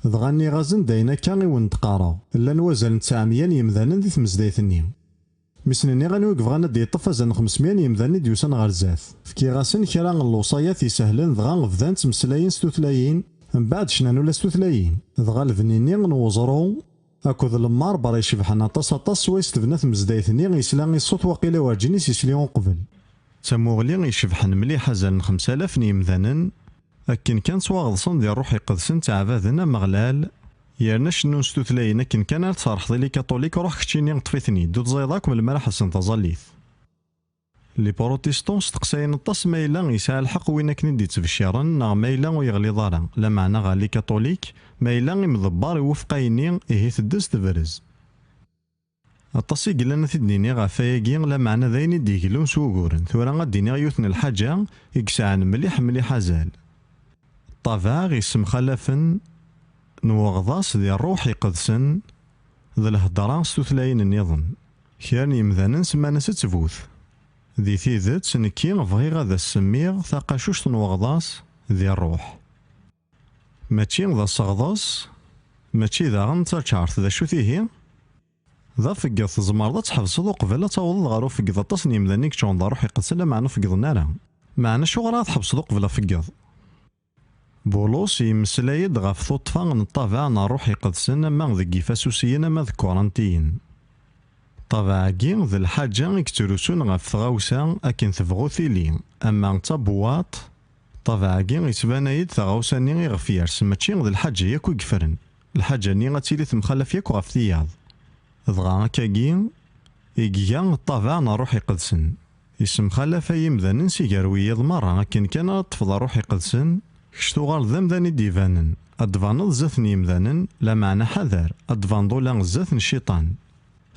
ضغاني غازن داينا كان ونتقارا الا نوازل 900 يمذانن ذي تمزدايثني مسنني غنوقف غانا دي طفازن 500 يمذاني ديوسان غير زاث فكي غاسن كرا اللوصايات يسهلن ضغان غفدان تمسلاين ستوثلاين من بعد شنانو لا ستوثلاين ضغا الفنيني نوزرو اكو المار برا يشبحنا طاس ويس تبنات مزدايثني يسلا الصوت وقيله ورجيني سيسليون قبل تموغلي يشبحن مليح حزن 5000 يمذانن أكن كان سواغضسن ديال روح يقدسن تعبادنا مغلال يرنا شنو ستوثلاين أكن كان تصارح ذي كاطوليك روح كتشيني نطفيثني دود زيضاك من المرح حسن تظليث لي بروتيستون استقساين الطاس ما إلا يسعى الحق وين كني دي تبشرن نا ما إلا ويغلي ضارا لا معنى غا لي كاثوليك ما إلا مضبار يوفقايني إيه تدس تبرز الطاسي قلنا تديني غا فايقين لا معنى ذايني ديكلون سوغورن ثورا غاديني يوثن الحاجة يكسعن مليح مليح زال طافاغ يسم خلفن نوغضاس ذي الروح يقدسن ذي الهدران ستثلاين النظن كيان يمذانن سمانا ستفوث ذي ثيذت سنكي بغي غادا السميغ ثاقاشوش نوغضاس ذي الروح ماشي ذا الصغضاس ماشي ذا غنتشارت ذا شو ثيهي ذا فقد تزمر ذا تحفظ قبل تعوض غارو فقد تصني مذانيك شون ذا روح يقدسن لا معنى فقد نارا معنى شو غرا تحفظ قبل فقد بولوس يمسلايد غاف ثوطفا نطافع نروح يقدسن ما ذي فاسوسيين ما ذكورنتيين طبعا كين ذي الحاجة يكتروسون غاف ثغاوسا أكن ثفغو ثيلي أما تبواط طبعا كين يتبانايد ثغاوسا ني غاف يارس ماشي ذي الحاجة ياكو يكفرن الحاجة ني غاتيلي تمخلف ياكو غاف ثياض ضغا كاكين يجيان الطبع نروح يقدسن يسم خلفا يمذا سيجاروية مرة أكن كان تفضى روح يقدسن كشتوغال ذم ذاني ديفانن أدفانض زثن يمذانن لا معنى حذر أدفانضو لان زثن الشيطان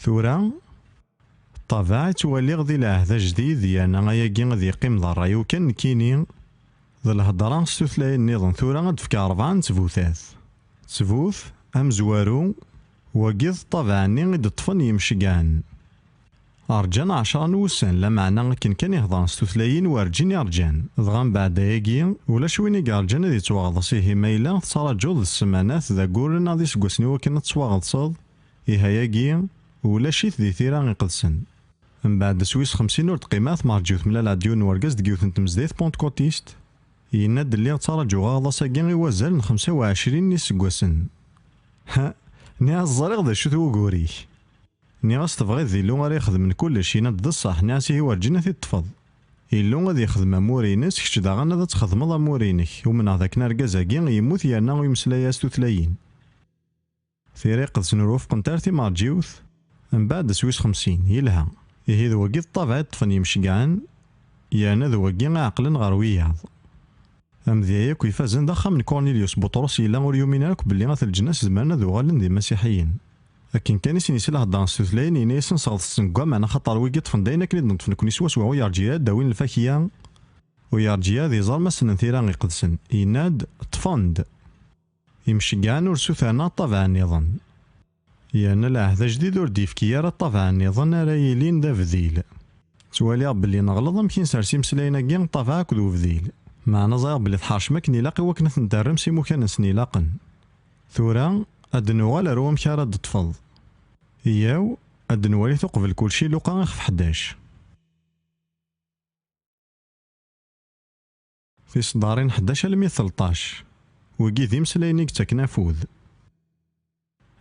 ثورا طبعا تولي غذي لهذا جديد يانا غاياكي غذي يقيم ذا الرايو كان كيني ذا الهضران ستثلاي النظام ثورا غدفك 4 تفوثاث تفوث أمزوارو وقيض طبعا ني غد طفن يمشقان أرجان 10 نوسان لا معنى كان يهضر ستثلاين وارجين يرجان ضغان بعد ياكي ولا شويني كارجان ذي تواغض صيهي ميلا تصارجو السمانات ذا قولنا ذي سقوسني وكنا تواغض صاد إيها ياكي ولا شيت ذي ثيران يقدسن من بعد سويس 50 ورد قيمات مارجيوث ملا العديون ورقز دقيوث نتمزديث بونت كوتيست يناد اللي تصارجو غاضا ساقين يوزل 25 نسقوسن ها ني الزريغ ذا شو ثوقوري ني غاس تبغي ذي اللون غادي يخدم من كلشي يناد الصح ناسي هو رجينا تطفض اللون غادي يخدم امورينس كش دا غانا تخدم امورينك ومن هذاك نرقزاكي يموت يانا ويمسلايا ستوثلاين ثيريق سنروف قنتارتي مارجيوث من بعد سويس 50 يلها يهي ذوقي الطبع طفن يمشقان يانا ذوقي عقل غروياض ام ذي كيفازن ضخم من كورنيليوس بطرس يلا وريومينالك باللي غاث الجناس زماننا ذو غالن ذي مسيحيين لكن كان يسني له هضان ستثلاين ينيسن صغط السنقوا معنا خطر ويقي طفن داينا كني نطفن كوني سوا سوا ويارجيا داوين الفاكية ويارجيا ذي زار مسن ثيران يقدسن يناد طفند يمشقان ورسوثانا طبعا نظن يانا لا جديد ورديف كيارا طبعا نظن رايلين دا فذيل توالي باللي نغلط يمكن سارسي مسلاينا كين طبعا كذو فذيل معنا زاير بلي تحارش مكني لاقي وكنا ندرم سي مكان سني لاقن ثورا أدنوال روم كارا تفض إياو أدنوالي تقبل كلشي لوقا في 11 في صدارين 11 لمية 13 وكي ذي مسلاينيك تكنافوذ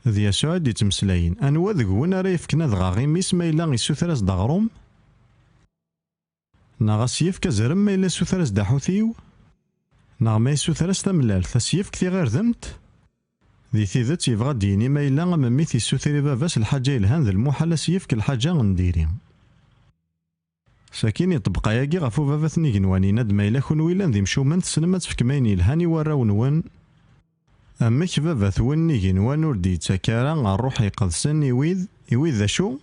ذي يسوع دي تمسلاين أنوا ذقون راه يفكنا دغاغي ميس ما إلا غيسوثراس دغروم نا غاسيف كزرم ما إلا سوثراس داحوثيو نا ما يسوثراس تملال ثسيف كثي غير ذمت ذي ثيذت يبغى ديني ما إلا ممي تيسوثري باباس الحاجة إلهان ذا المحالة سيفك الحاجة غنديري ساكين يطبقا ياكي غفو بابا ثني قنواني ند ما إلا كون ويلان ذي مشومن تسلمت فك مايني الهاني وراو نوان أمك بابا ثواني قنوان وردي تساكارا غنروح يقدسن يويذ ذا شو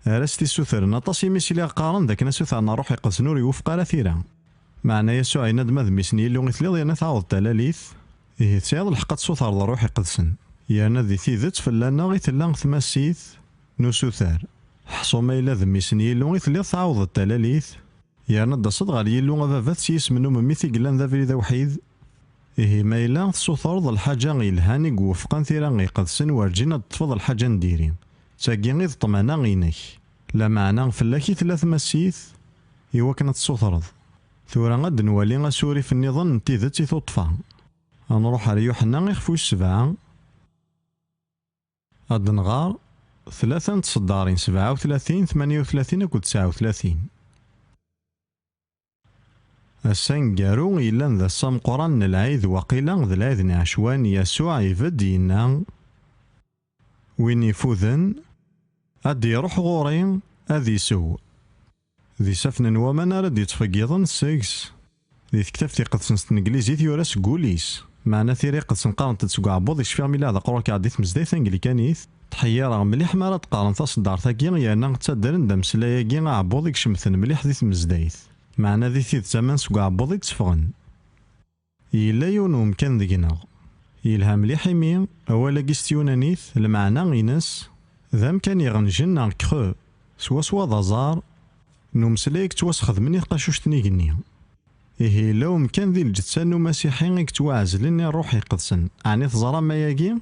راستي سوثر نطاسي ميسي لي قارن ذاك نسوث أنا روح يقدسن ور يوفق على ثيرا معنى يسوع يناد ماذ ميسني اللي غيثليض يانا تعوض تلاليث إيه تسيض الحق تصوثر ذا روح يقدسن يانا ذي ثيذت فلانا غيثلان ثماسيث نسوثار حصو ما إلا ذميسني اللي غيثليض تعوض التلاليث يانا دا صدغ علي اللي غفافات سيس منو مميثي قلان ذا فريدا وحيد إيه ما إلا تصوثر ذا الحاجة غيلهاني وفقان ثيرا غيقدسن وارجينا تفضل الحاجة نديرين تاقي غيظ طمانا غينك لا معنى فلاكي 3 مسيث إوا كانت تصوثرض ثورا غد نولي غسوري في النظام نتيذتي تطفى غنروح على يوحنا غيخفو 7 غد نغار 3 تصدارين 37 38 أكو 39 السنقارو إلا ذا الصام قران العيد وقيلا ذا العيد عشوان يسوع يفدينا وين يفوذن أدي يروح غورين أذي سو ذي سفن ومن رد يتفقيضن سيكس ذي كتاب قدسن ستنجليزيت يورس قوليس معنا ثيري قدسن قارن تتسقع عبوض يشفيغ ميلا هذا قرار كعديث مزديث انجليكانيث تحيير مليح ما رد قارن تصدار ثاقي يانا تسدرن دم سلاياكي عبوض يكشمثن مليح ذي مزديث معنا ذي ثيث زمان سقع عبوض يتسفغن يلا يون ممكن ذينا يلها مليح يمين أولا كيستيونانيث المعنى غينس ذا كان يغنجن كخو سوا ضزار نمسلايك توسخذ مني قاشوشتني قنيا إيه لو مكان ذي الجتسان مسيحي كتواعزلن روحي قدسن عني تزرى ما ياقي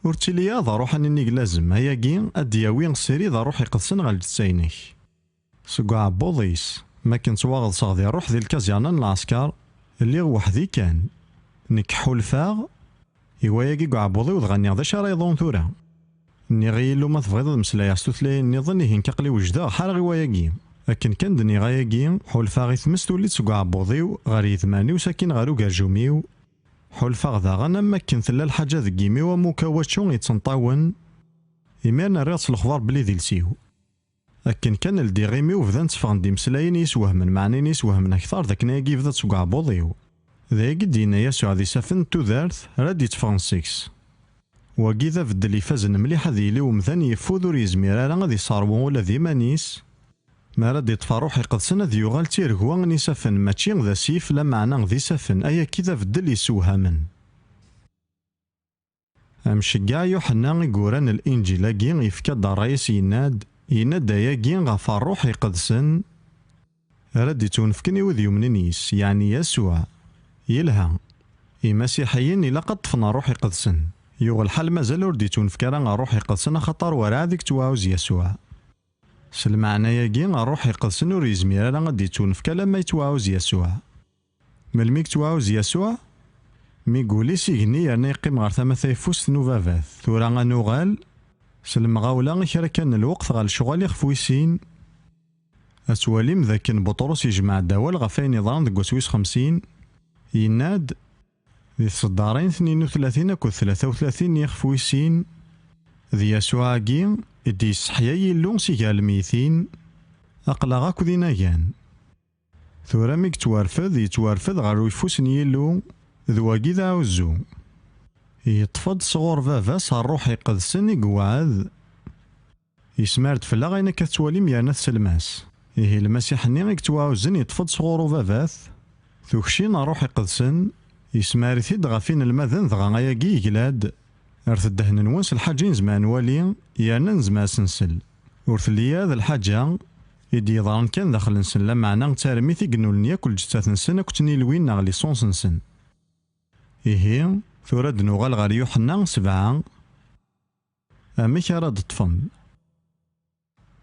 ورتليا ذا روح اني لازم هياقي ادياوي سيري ذا روحي قدسن غا الجتساينيك سقع بوضيس ما كنت واغض صاغدي روح ذي الكازيانا العسكر اللي وحدي كان نكحو الفاغ يواياقي قع بوضي وضغني ذا شارع يضون ثورة ني غيلو ما تبغيض المسلايا ستوثلاي ني ظني هين كقلي وجدا حال غيواياقي لكن كان دني غاياقي حول فاغي ثمس وليت سقع بوضيو غاري ثماني وساكن غارو كارجوميو حول فاغ ذا غانا ما كن ثلا الحاجة ذكيمي ومكواتشون يتنطاون إميرنا رياض الأخبار بلي ذي لسيو لكن كان الدي غيمي وفذان تفغن دي مسلايين يسوهمن معنين يسوهمن أكثر ذاك نايقي فذا سقع بوضيو ذا قدينا يسوع ذي سفن تودارث راد يتفغن سيكس وكي ذا فد اللي فازن مليح ذي لي ومثان يفوذ وريزمير راه غادي صاروا ولا ذي مانيس ما راد يطفى روحي قدسنا ذي يغال تيركوا غني سفن ماشي ذا سيف لا معنى ذي سفن ايا كذا فد اللي يسوهمن امشقا يوحنا يقوران الانجيل كي يفكا الرايس يناد ياكي غفا روحي قدسن راد يتونفكني وذي يمننيس يعني يسوع يلها مسيحيين إلا قد طفنا روحي قدسن يوغ الحال مازال ورديتون فكرا روحي قدسن خطر ورا ذيك تواوز يسوع سلمعنا ياكي روحي قدسن وريزمير لا غديتون فكا لما يتواوز يسوع ملميك تواوز يسوع مي قولي سيغني يعني يقيم غير ثما ثيفوس نوفافات ثورا غنوغال سلمغاولا كرا كان الوقت غا الشغل يخفويسين اسواليم ذاك بطرس يجمع الدوال غفاين يضران ذك وسويس 50 يناد ذي الصدارين 32 أكو 33 يخفويسين ذي يسوع كي إدي الصحيا يلون سيكا الميتين أقلا غاكو ذي ناجان ثورا ميك يتوارفذ غارو يفوسن يلو ذواكي ذا عوزو يطفد صغور فافاس الروح يقدسن يقوعد يسمارد فلا غينا كتواليم يانا السلماس إيه المسيح ني يكتواوزن يطفد صغور فافاث ثوكشين روح يقدسن يسماري ثيد غافين المذن ذغا غاياكي يقلاد ارث الدهن نوانس الحاجين زمان والي يانا نزما سنسل ورثليا ذا الحاجة يدي يضران كان داخل نسن لما عنا تارمي ثيقنو ياكل جثاث نسن كتني لوين نغلي صونس نسن إيه ثورا دنوغال غار يوحنا 7 أميك راد طفم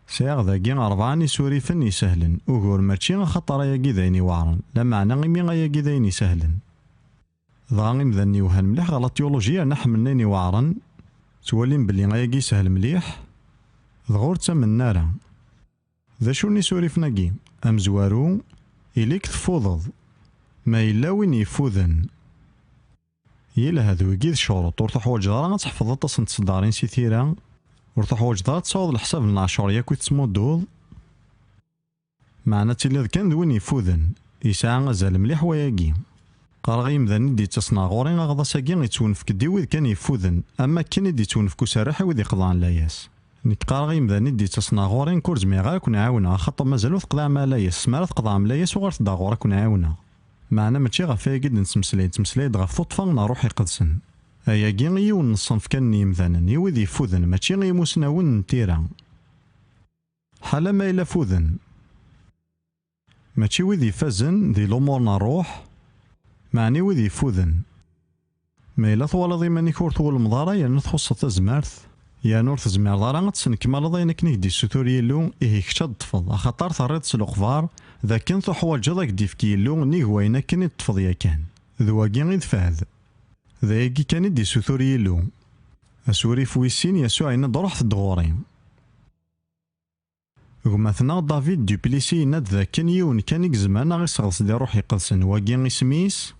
سيغ ذاكي 4 يسوريفن يسهلن وغور ماشي خطر ياكي ذايني وعرن لما عنا غيمي غاياكي ذايني سهلن ضاغم ذني وهان مليح غلا تيولوجيا نحملني وعرن تولين بلي غاياكي سهل مليح ضغور تمن نارا ذا شوني سوريفناكي أمزوارو إليك تفوضض ما إلا وين يفوذن يلا هذو يقيد شروط ور تحوج دارا تحفظ تصن تصدارين سي ثيرا ور تحوج دارا تصاوض الحساب من العشر ياكو تسمودوض معنى تيلي كان وين يفوذن يسعى غزال مليح وياكي قارغي مذاني دي تصنع غورين غاضا ساكي غيتونف كدي ويد كان يفوذن اما كان يدي تونفكو سراحي ويد يقضان لاياس نيك قارغي مذاني دي تصنع غورين كورز ميغا كون عاونا خاطر مازالو تقضى ما لاياس ما تقضى ملاياس وغير تدا غورا كون عاونا معنا ماشي غافيا قد نتمسلايد غاف طفا روحي قدسن ايا كي يون الصنف كان يمذانا يوذ يفوذن ماشي غيموسنا ون نتيرا حالا ما إلا فوذن ماشي وذ يفازن ذي الأمورنا روح معني وذ يفوذن ما إلا طوال ذي ماني كور طول المضارة يعني تخص تزمارث يا نور تزمار دارا تسنك مالا ضينا كنيك دي السوتوري يلو إيه كشاد طفض خاطر ثريد سلوقفار ذا كان حوايج ذاك ديفكي يلو ني هوينا كان يطفض يا كان ذواكي غيد فهد ذا يجي كان يدي السوتوري يلو أسوري فويسين يسوع عينا دروح الدغورين ومثلا دافيد دوبليسي ناد ذا كان يون كان يكزمان غير صغص دي روحي قدسن واكي سميس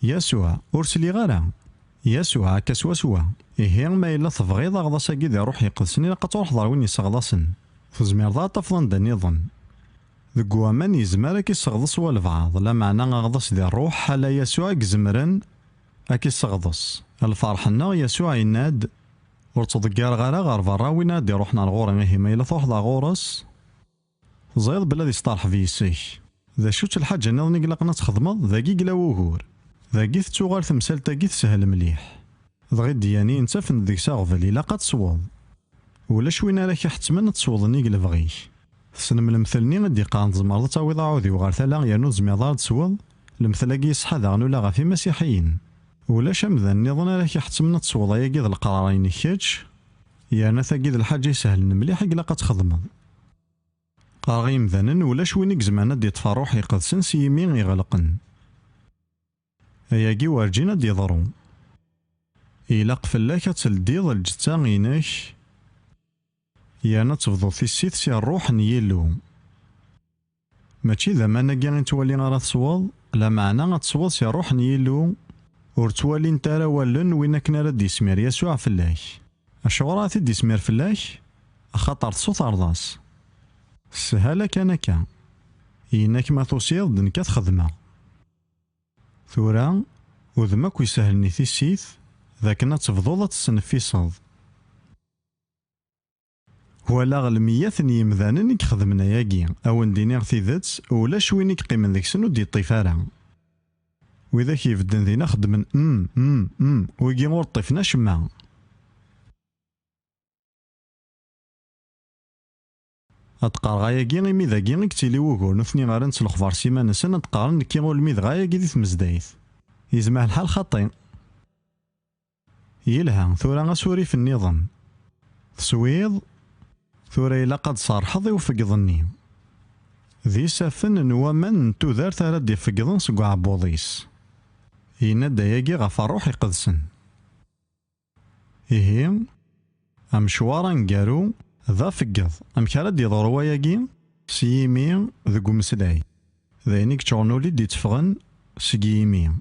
يسوع أرسلي غالا يسوع كسوسوا إيه ما إلا تبغيض غضا ساكي ذي روحي قدسن إلا قد تروح ضار وين يسغضاسن تزمير طفضن دا نظن ذك وامان يزمر أكي السغضس والبعض لا معنى غغضس ذي الروح حالا يسوع يزمرن أكي السغضس الفرحنا يسوع يناد ورتصدقار غالا غار برا ويناد يروحنا الغور غيه ما إلا توحد غورس زايد بلادي يسترح في يسيك ذا شوت الحاجة نظني قلقنا تخدمض ذاكي قلا وغور ذاكي تتوغال تمثال تاكي تسهل مليح ضغي دياني انت فن ذيك ساغفل إلا قد تصوض ولا شوينا راك حتمنى تصوضني قل بغيك تسلم المثلني غدي قان تزمر تعويض عوضي وغار ثلا يرنو زميضار تسوض المثلاقي يصحى داغنو لا غافي مسيحيين ولا شمذا نظن راك حتمنى تصوض ياكي ذا القرارين كيتش يانا ثاقي ذا الحاجة يسهل مليح قلا قد تخدمض قارغي مذنن ولا شوينيك زمانا دي تفروح يقدسن سيمين يغلقن اياكي وارجينا دي ضرو إلاق فلاك تلديض الجتا غيناك يانا تفضل في السيت سي الروح نيلو ماشي ذا ما ناكي غنتوالي غارا تصوض لا معنى غتصوض سي الروح نيلو ور توالي نتا راه والن وين كنا راه ديسمير يسوع فلاك اشغورا تي ديسمير فلاك خاطر صوت ارضاس سهالة كان كا إنك ما توصيض دنكا تخدمه ثورا وذمك يسهلني في السيث ذاكنا تفضوضة تسنفيصد ولا غلميات يمذانن يخدمنا ياكي أو ندينيغ في ذات ولا شوينيك قيمن ذيك سنو دي الطيفارة وإذا كيفدن ذينا خدمن ويجي غور طيفنا شما أتقار غاياكي غيمي ذاكي غيكتيلي وكور نثني غارن تلخفار سيمانة سنة تقارن كي غول ميد غاياكي دي تمزدايث يزمع الحال خطي يلها ثورا غسوري في النظام تسويض ثورا إلا قد صار حظي وفقضني ذي سافن نوامن تودار تارد يفقضن سقع عبوضيس ينادى ياكي غفا روح يقدسن إيه أمشوارا نقارو ذا فقض أمكارد يضروا ياكي سيمي ذقو مسلاي ذينيك تشورنولي دي تفغن سيمي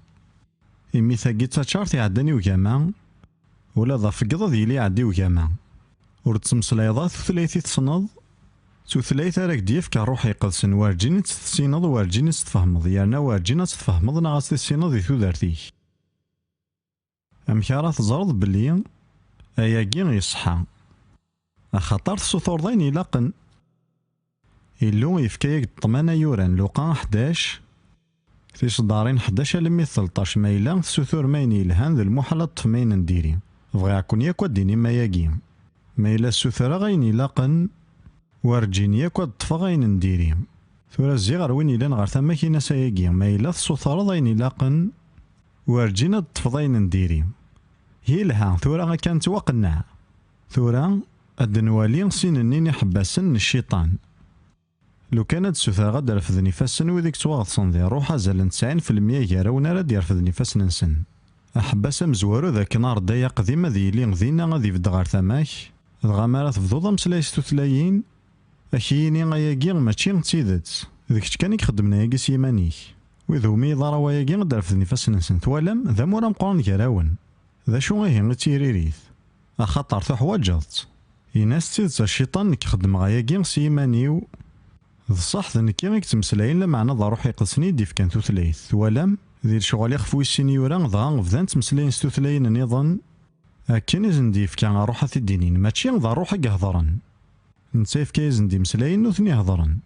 إمي ثاقي تاتشارت يعدني وكاما ولا ذا فقض ذيلي عدي وكاما ور تسمسلايضات ثلاثي تصنض ثلاثة راك ديفك روحي قدسن وارجيني تستسينض وارجيني تتفهمض يانا وارجيني تتفهمض ناغاس تستسينض ذي ثودارتيك أمكارا تزرض بلي أياكي يصحى أخطر تسوثورضين يلاقن إلو يفكايك الطمانة يوران لوقان 11 في صدارين 11 لمي 13 مايلا تسوثور مايني الهان ذي المحلة طفمين نديري بغي عكون ياكو ديني ما ياكي مايلا السوثرة غين يلاقن وارجين ياكو طفا غين نديري ثورا الزيغر وين يلان غار ثماكينا ساياكي مايلا السوثرة غين يلاقن وارجينا الطفضين نديري هي لها ثورا غا كانت وقنع ثورا الدنوالي سينني حباسن الشيطان لو كانت سوثا غدا رفض نفاسن وذيك تواغصن ذي روحا زالن 90% ياراونا راد يرفض نفاس ننسن أحباس مزوارو ذاك نار دايا قديمة ذي لين غذينا غادي يبدا غار ثماك الغامارة تفضوض مسلايس توثلايين أكييني غياكي ماشي نتيدت ذيك كان يخدمنا ياكي سيمانيك وذومي ضرا وياكي غدا رفض نفاس ننسن توالم ذا مورا مقران كراون ذا شو غيه غتيريريث أخطر تحواجت يناس تيدت الشيطان كيخدم غياكي سيمانيو الصح ذنكي غيك تمسلاين لمعنى ضا روحي قدسني ديف كان توثلايث توالم ذي الشغل يخفوي السينيورا ضا غفدان تمسلاين ستوثلاين نظن أكين زنديف كان روحة الدينين ماشي ضا روحي هضرن نسيف كي زندي مسلاين نوثني هضرن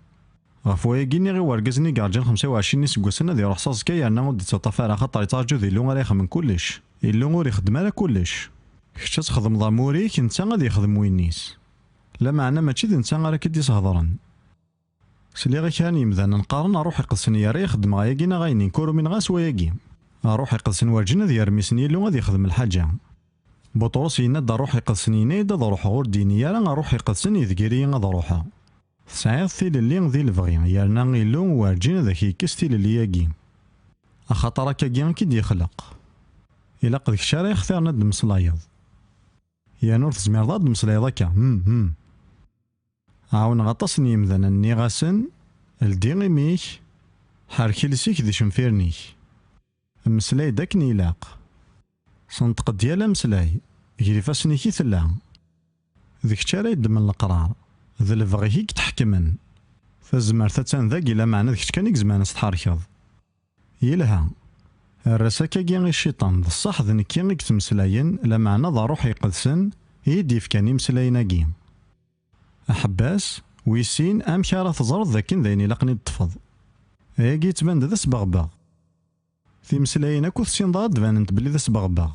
غفويا كيني غي ورقزني كارجان 25 سكوسنا ذي روح صاص كي أنا ودي تطفى خاطر يتارجو ذي اللون غير يخدم كلش اللون غير يخدم على كلش كش تخدم ضموريك انت غادي يخدم وينيس لا معنى ماشي ذي انت غير كدي هضرن سلي غي كان يمذان نقارن اروح يقصن يا راه يخدم غاياكينا غاينين كورو من غاس وياكي اروح يقصن ورجنا ذي يرميسني لو غادي يخدم الحاجه بطرس يناد روح يقصن يناد روح غور دينيا راه روح يقصن يذكري غاد روحها سعيد ثيل اللي ذي الفغي يالنا غيلو ورجينا ذاك يكستيل اللي ياكي اخاطر كاكي كي يخلق الا قد كشاري يختار ند مسلايض يا نور تزمير ضاد مسلايض هكا عاون غطس نيمذن النيغاسن الديغي ميك حركي لسيك ذي شنفيرنيك مسلاي داك نيلاق صندق ديالا مسلاي يجري فاسني كي ثلا ذيك تشاري يد من القرار ذ البغي هيك تحكمن فزمر تاتان ذاك إلا معنى ذاك كان يكزمان استحركض يلها الرساكاكي الشيطان الصح ذ نكي غيك تمسلاين لا معنى ذا روحي قدسن يديف كان يمسلايناكي أحباس ويسين أمك راه تزرد ذاك ذاين إلا تفض هاكي تبان ذا سبغبغ تيمسلاين أكو تسينضاد تبانت بلي ذا سبغبغ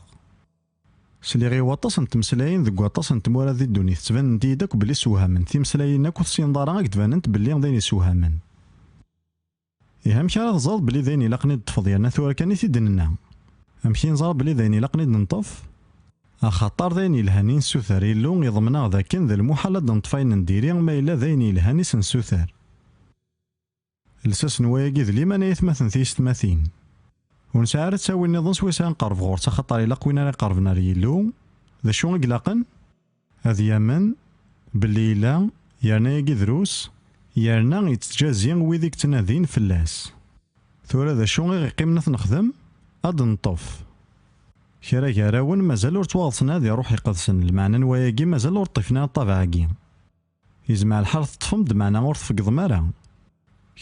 سلي غي واطاس نتمسلاين ذك واطاس نتمورا ذي الدنيا تبان دي داك بلي سوهامن تيمسلاين أكو تسينضارا غاك تبانت بلي ذاين سوهامن أمك راه تزرد بلي ذاين إلا تفض يعني ثورا كان تيدننا أمشي نزار بلي ذاين إلا ننطف أخطر ذاين الهاني نسوثر إلو يضمنا ذاك ذا المحال د نطفاين نديري ما إلا ذاين الهاني سنسوثر لساس نواياكي ذ ليمان يثمثن تيستماثين ونسعر تساوي النظام سويسان قرب غورتا خطر إلا قوينا قربنا ريلو ذا شو إقلاقن هذ يمن باللي إلا يرنا ياكي دروس يرنا يتجازين ويديك تنادين فلاس ثورا ذا شو يقيمنا نخدم أد نطف كرا كراون مازال ور تواصلنا ذي روحي قدسن المعنى نواياكي مازال ور طفنا الطبعاكي يزمع الحرث طفم دمعنا ور تفقد مرة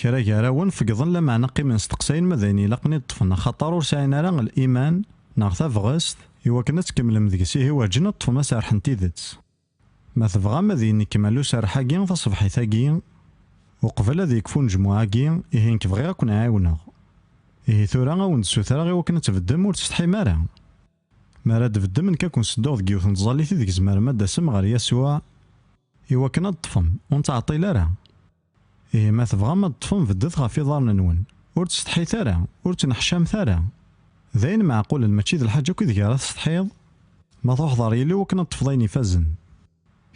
كرا كراون فقدن لما نقي نستقسين مذيني لقني طفنا خطر ورساينا راه الإيمان ناغ فغست إوا كنا تكمل مذكسي هو جنا طفما سارح نتيذت ما تبغى مذيني كمالو سارحاكي تصبحي ثاكي وقبل هذا يكفون جمعاكي إيه كبغي كون عاونا إيه ثورا غاون سوثرا غير وكنا تبدم وتستحي مرة مرة تبدم من كاكون سدوغ كيوث نتظالي ذيك زمار مادة سم غير يسوع إوا كنا تطفم ونتعطي لارا إيه ما تبغى ما تطفم بدت غا في دارنا نون ور تستحي ثارا ور تنحشام ثارا ذاين معقول الماتشي ذ الحاجة كي ذكرا تستحيض ما تحضر يلي وكنا تفضين يفزن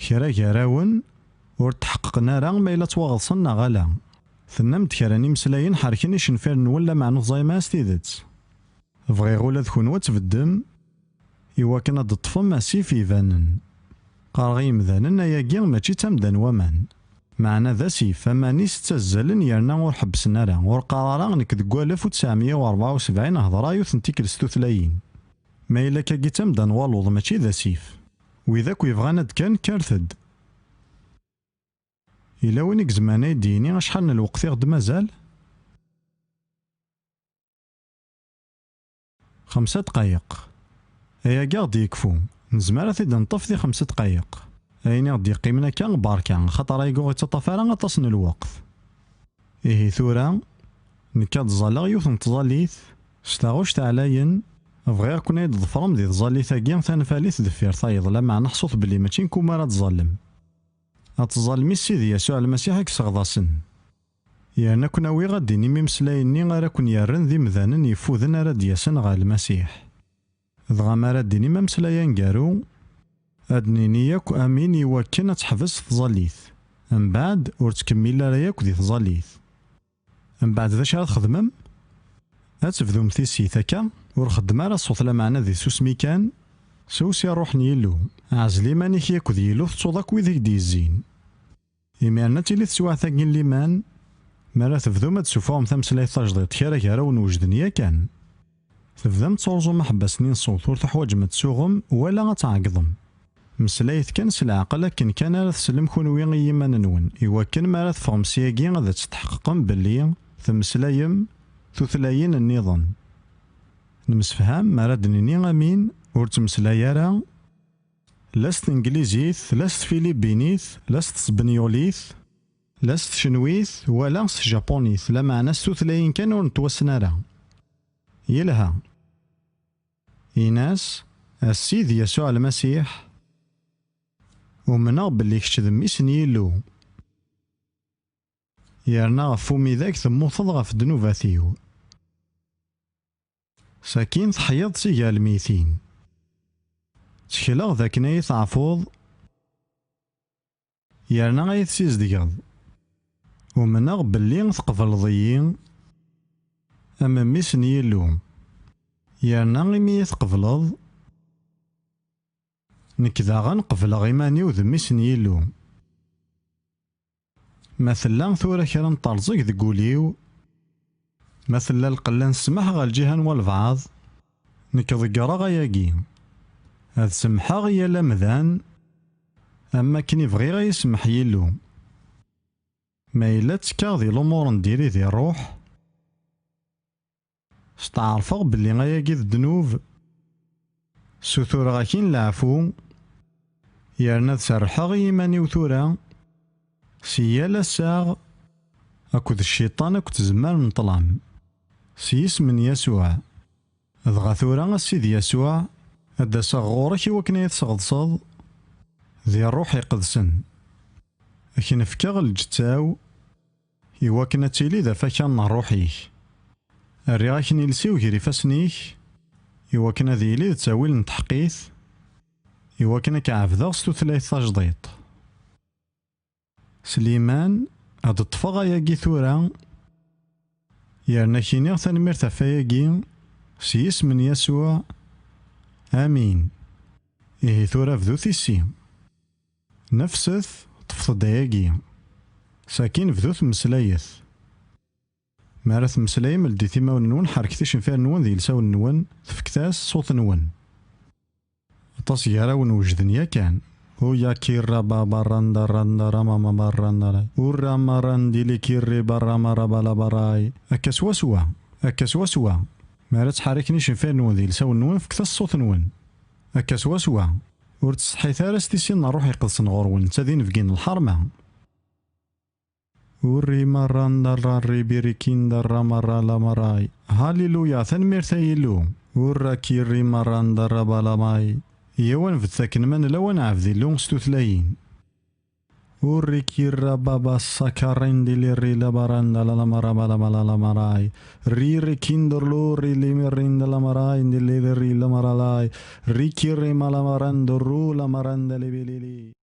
كرا كراون ور تحققنا راه ما إلا تواغصنا غالا ثنمت كراني مسلاين حركني شنفير ولا مع نظاي ما استيدت بغي غولا ذكون وتبدم إوا كنا تطفم ماسي في فانن قارغي مذانن ياكي ماشي تمدان ومان معنا ذا سيف فمانيس تزلن يرنا ور حبسنا راه ور قرارا نك ذك 1974 هضرا يوثنتيك الستوثلاين ما إلا كاكي تمدان والوض ماشي ذا سيف وإذاك يبغانا كان كارثد إلا وينك زمانا يديني شحال من الوقت يغد مازال 5 دقايق أيا غادي يكفو نزمر ثيد نطف دي 5 دقايق أين غادي يقيمنا كان باركان خاطر يقول يتطفى راه تصن الوقت إيه ثورا نكاد زالا يوث نتظاليث شتاغوش تعلاين بغير كنا يتظفرم دي تظاليث كيان ثانفاليث دفير ثايض لما نحصوث بلي ماشي نكون راه تظلم أتظلمي سيدي يسوع المسيح كسغضاسن يعني كنا وي غادي نمي مسلايني غير كون يرن ذي مذانن يفوذن راه دياسن غا المسيح دغا ما راه ديني ما مسلايان كارو أدنيني ياك أمين يوكن تحبس تظليث من بعد ور تكمل راه ياك دي تظليث من بعد ذا شرا تخدمم أتفذوم تيسي ثكا ور خدم راه صوت لا معنا ذي سوسمي كان سوسي روح نيلو عزلي مانيك ياك ذي يلو تصوضك ويذيك ديزين إمارنا تيلي تسوع ثاقين ليمان مرا تفذوم تسوفاهم ثمسلاي تجديد كارا كارا ونوجدن يا كان تفذم تصورزو محبة سنين صوت ور تحواج ما تسوغم ولا غتعقضم مسلايث كان سلعقل لكن كان راه تسلم كونوي يمان نون إوا كان مرا تفهم سياكي غادا تتحققم بلي تمسلايم ثلاثين النظام نمسفهم مرا دنيني غامين ور تمسلايا راه لاست انجليزيث لاست فيليبينيث لاست سبنيوليث لاست شنويث ولا جابونيث لا معنى ثلاثين كان ور نتوسنا راه يلها إناس السيد يسوع المسيح ومنا باللي كتذمي سنيلو يرنا غفومي ذاك ثموثض غف دنوباثيو ساكين تحيض سيجا الميثين تكلا ذاك نايث عفوض يرنا غايث سيز ديغض ومنا باللي تقبل ضيين أما ميسن يلو يرنا غيمي تقبلض نكذا غنقبل غيماني وذميسن يلو مثلا ثورة كرا نطرزق ذقوليو مثلا القلان سمح غا الجهان والبعض نكذقرا غياكي هذ سمحا غيا لمذان أما كني بغي غيسمح يلو ما إلا تكا دي الأمور نديري دي الروح ستعرفغ بلي غاياكي الذنوب سثورة كين العفو يرنا تسرحغ إيماني وثورة سيالا الساغ أكد الشيطان أكد زمان نطلام سيس من يسوع دغا ثورة السيد يسوع أدا صغورك وكنا يتسغضصض ذي الروح يقدسن أكن فكاغ الجتاو يوكنا تيلي ذا فكان روحيك الرياك نيلسيو كيري فاسنيك يوكنا ذي لي تساويل نتحقيث يوكنا كعفذا ستو ثلاث تجديط سليمان هاد الطفاغ ياكي ثورا يرنا كينيغ تنمير تفاياكي سيس من يسوع آمين إيه ثورا فذو ثيسي نفسث طفض داياكي ساكين فذوث مسلايث مارث مسلاي ملدي ثيما نون حركتيش فيها نون ذي لساو النون تفكتاس صوت نون طاس يراون وجدن يا كان هو يا كيرا بابا رندا رندا رما ما رندا ورا ما رندي لي كيري برا مرا بلا براي اكسوا سوا اكسوا سوا مارث حركنيش فيها نون ذي لساو النون فكتاس صوت نون اكسوا سوا ورتصحي ثارس تيسين نروح يقدسن غورون تادين فقين الحرمه وري مران دراري بيريكين درا مرا لا مراي هاليلويا ثنمير ثايلو ورا كيري مران درا بلا ماي يوان فتاكن من لوان عفذي لون ستوثلاين وري كيرا بابا ساكارين دي لي ري لبران لا مرا بلا بلا لا مراي ري كيندر لو ري لي ميرين لا مراي دي لي ري لا مرالاي ري كيري مالا مران درو لا مران دي لي